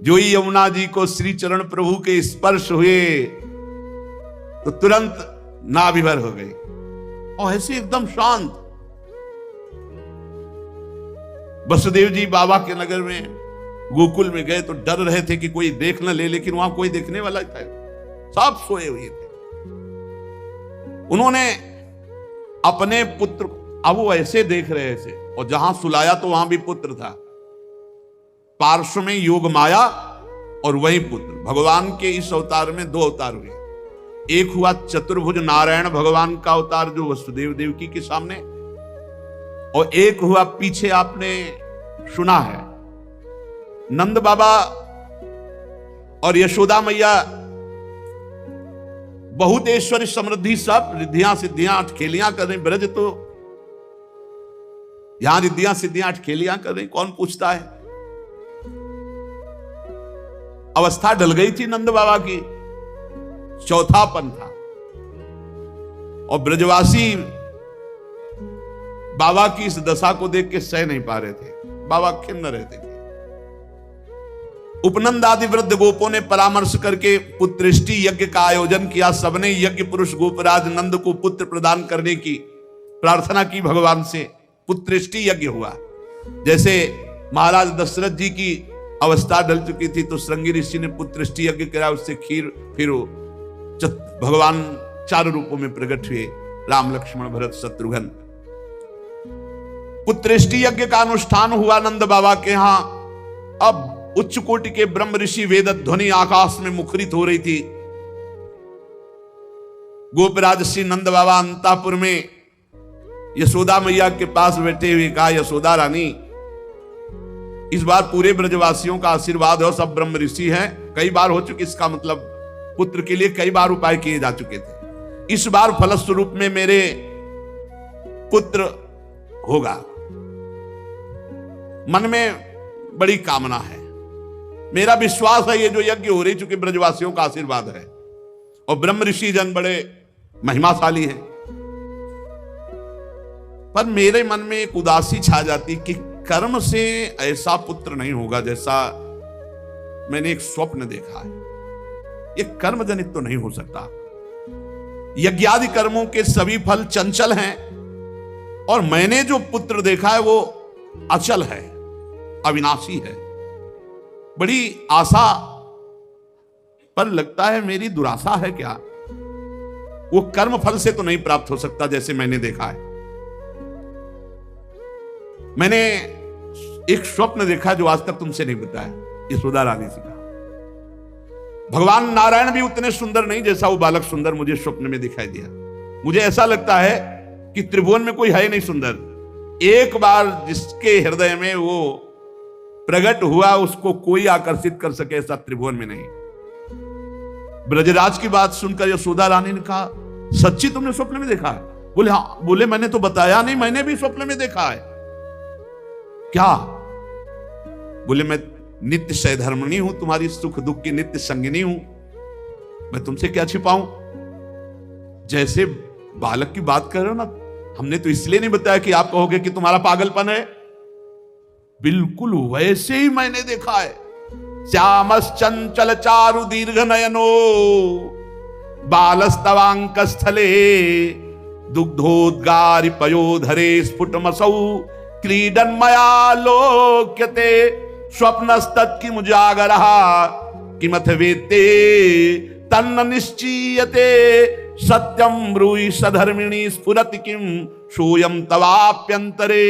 A: जो ही यमुना जी को श्री चरण प्रभु के स्पर्श हुए तो तुरंत नाभिभर हो गई और ऐसे एकदम शांत। वसुदेव जी बाबा के नगर में गोकुल में गए तो डर रहे थे कि कोई देख न ले, लेकिन वहां कोई देखने वाला था, सब सोए हुए थे। उन्होंने अपने पुत्र, अब वो ऐसे देख रहे थे, और जहां सुलाया तो वहां भी पुत्र था, पार्श्व में योग माया और वही पुत्र। भगवान के इस अवतार में 2 अवतार हुए, एक हुआ चतुर्भुज नारायण भगवान का अवतार जो वसुदेव देवकी के सामने, और एक हुआ पीछे आपने सुना है, नंद बाबा और यशोदा मैया बहुत ऐश्वर्य समृद्धि सब रिद्धियां सिद्धियां अटखेलियां कर रहे। ब्रज तो यहां रिद्धियां सिद्धियां अटखेलियां कर रहे, कौन पूछता है। अवस्था ढल गई थी नंद बाबा की, चौथापन था, और ब्रजवासी बाबा की इस दशा को देख के सह नहीं पा रहे थे। बाबा खिन्न रहते थे। उपनंद आदि वृद्ध गोपों ने परामर्श करके पुत्रेष्टि यज्ञ का आयोजन किया। सबने यज्ञ पुरुष गोपराज नंद को पुत्र प्रदान करने की प्रार्थना की भगवान से। पुत्रेष्टि यज्ञ हुआ। जैसे महाराज दशरथ जी की अवस्था डल चुकी थी तो श्रृंगी ऋषि ने पुत्रेष्टि यज्ञ कराया, उससे खीर फिर भगवान 4 रूपों में प्रकट हुए, राम लक्ष्मण भरत शत्रुघ्न। पुत्रेष्टि यज्ञ का अनुष्ठान हुआ नंद बाबा के यहां। अब उच्च कोटि के ब्रह्म ऋषि वेद ध्वनि आकाश में मुखरित हो रही थी। गोपराज श्री नंद बाबा अंतापुर में यशोदा मैया के पास बैठे हुए कहा, यशोदा रानी इस बार पूरे ब्रजवासियों का आशीर्वाद हो, सब ब्रह्म ऋषि हैं। कई बार हो चुकी, इसका मतलब पुत्र के लिए कई बार उपाय किए जा चुके थे। इस बार फलस्वरूप में मेरे पुत्र होगा। मन में बड़ी कामना है, मेरा विश्वास है ये जो यज्ञ हो रही चूंकि ब्रजवासियों का आशीर्वाद है और ब्रह्म ऋषि जन बड़े महिमाशाली हैं, पर मेरे मन में एक उदासी छा जाती कि कर्म से ऐसा पुत्र नहीं होगा जैसा मैंने एक स्वप्न देखा है। ये कर्म जनित तो नहीं हो सकता। यज्ञादि कर्मों के सभी फल चंचल हैं और मैंने जो पुत्र देखा है वो अचल है, अविनाशी है। बड़ी आशा, पर लगता है मेरी दुराशा है क्या? वो कर्म फल से तो नहीं प्राप्त हो सकता जैसे मैंने देखा है। मैंने एक स्वप्न देखा जो आज तक तुमसे नहीं बताया, यशोदा रानी से कहा। भगवान नारायण भी उतने सुंदर नहीं जैसा वो बालक सुंदर मुझे स्वप्न में दिखाई दिया। मुझे ऐसा लगता है कि त्रिभुवन में कोई है नहीं सुंदर। एक बार जिसके हृदय में वो प्रकट हुआ उसको कोई आकर्षित कर सके ऐसा त्रिभुवन में नहीं। ब्रजराज की बात सुनकर यशोदा रानी ने कहा, सच्ची तुमने स्वप्न में देखा है? बोले हाँ। बोले मैंने तो बताया नहीं, मैंने भी स्वप्न में देखा है। क्या? बोले मैं नित्य सहधर्मिणी हूं, तुम्हारी सुख दुख की नित्य संगिनी हूं, मैं तुमसे क्या छिपाऊं? जैसे बालक की बात कर रहे हो ना, हमने तो इसलिए नहीं बताया कि आप कहोगे कि तुम्हारा पागलपन है। बिल्कुल वैसे ही मैंने देखा है। श्यामस चंचल चारु दीर्घ नयनो बालस्तवांक स्थले दुग्धोद्गारि पयोधरे स्फुटमसौ क्रीडन मया लोक्यते स्वप्नस्तत् किमुजागरः किमथ वेत्ते तन्न निश्चीयते सत्यम ब्रूहि सधर्मिणी स्फुरति किम सोयम तवाप्यंतरे।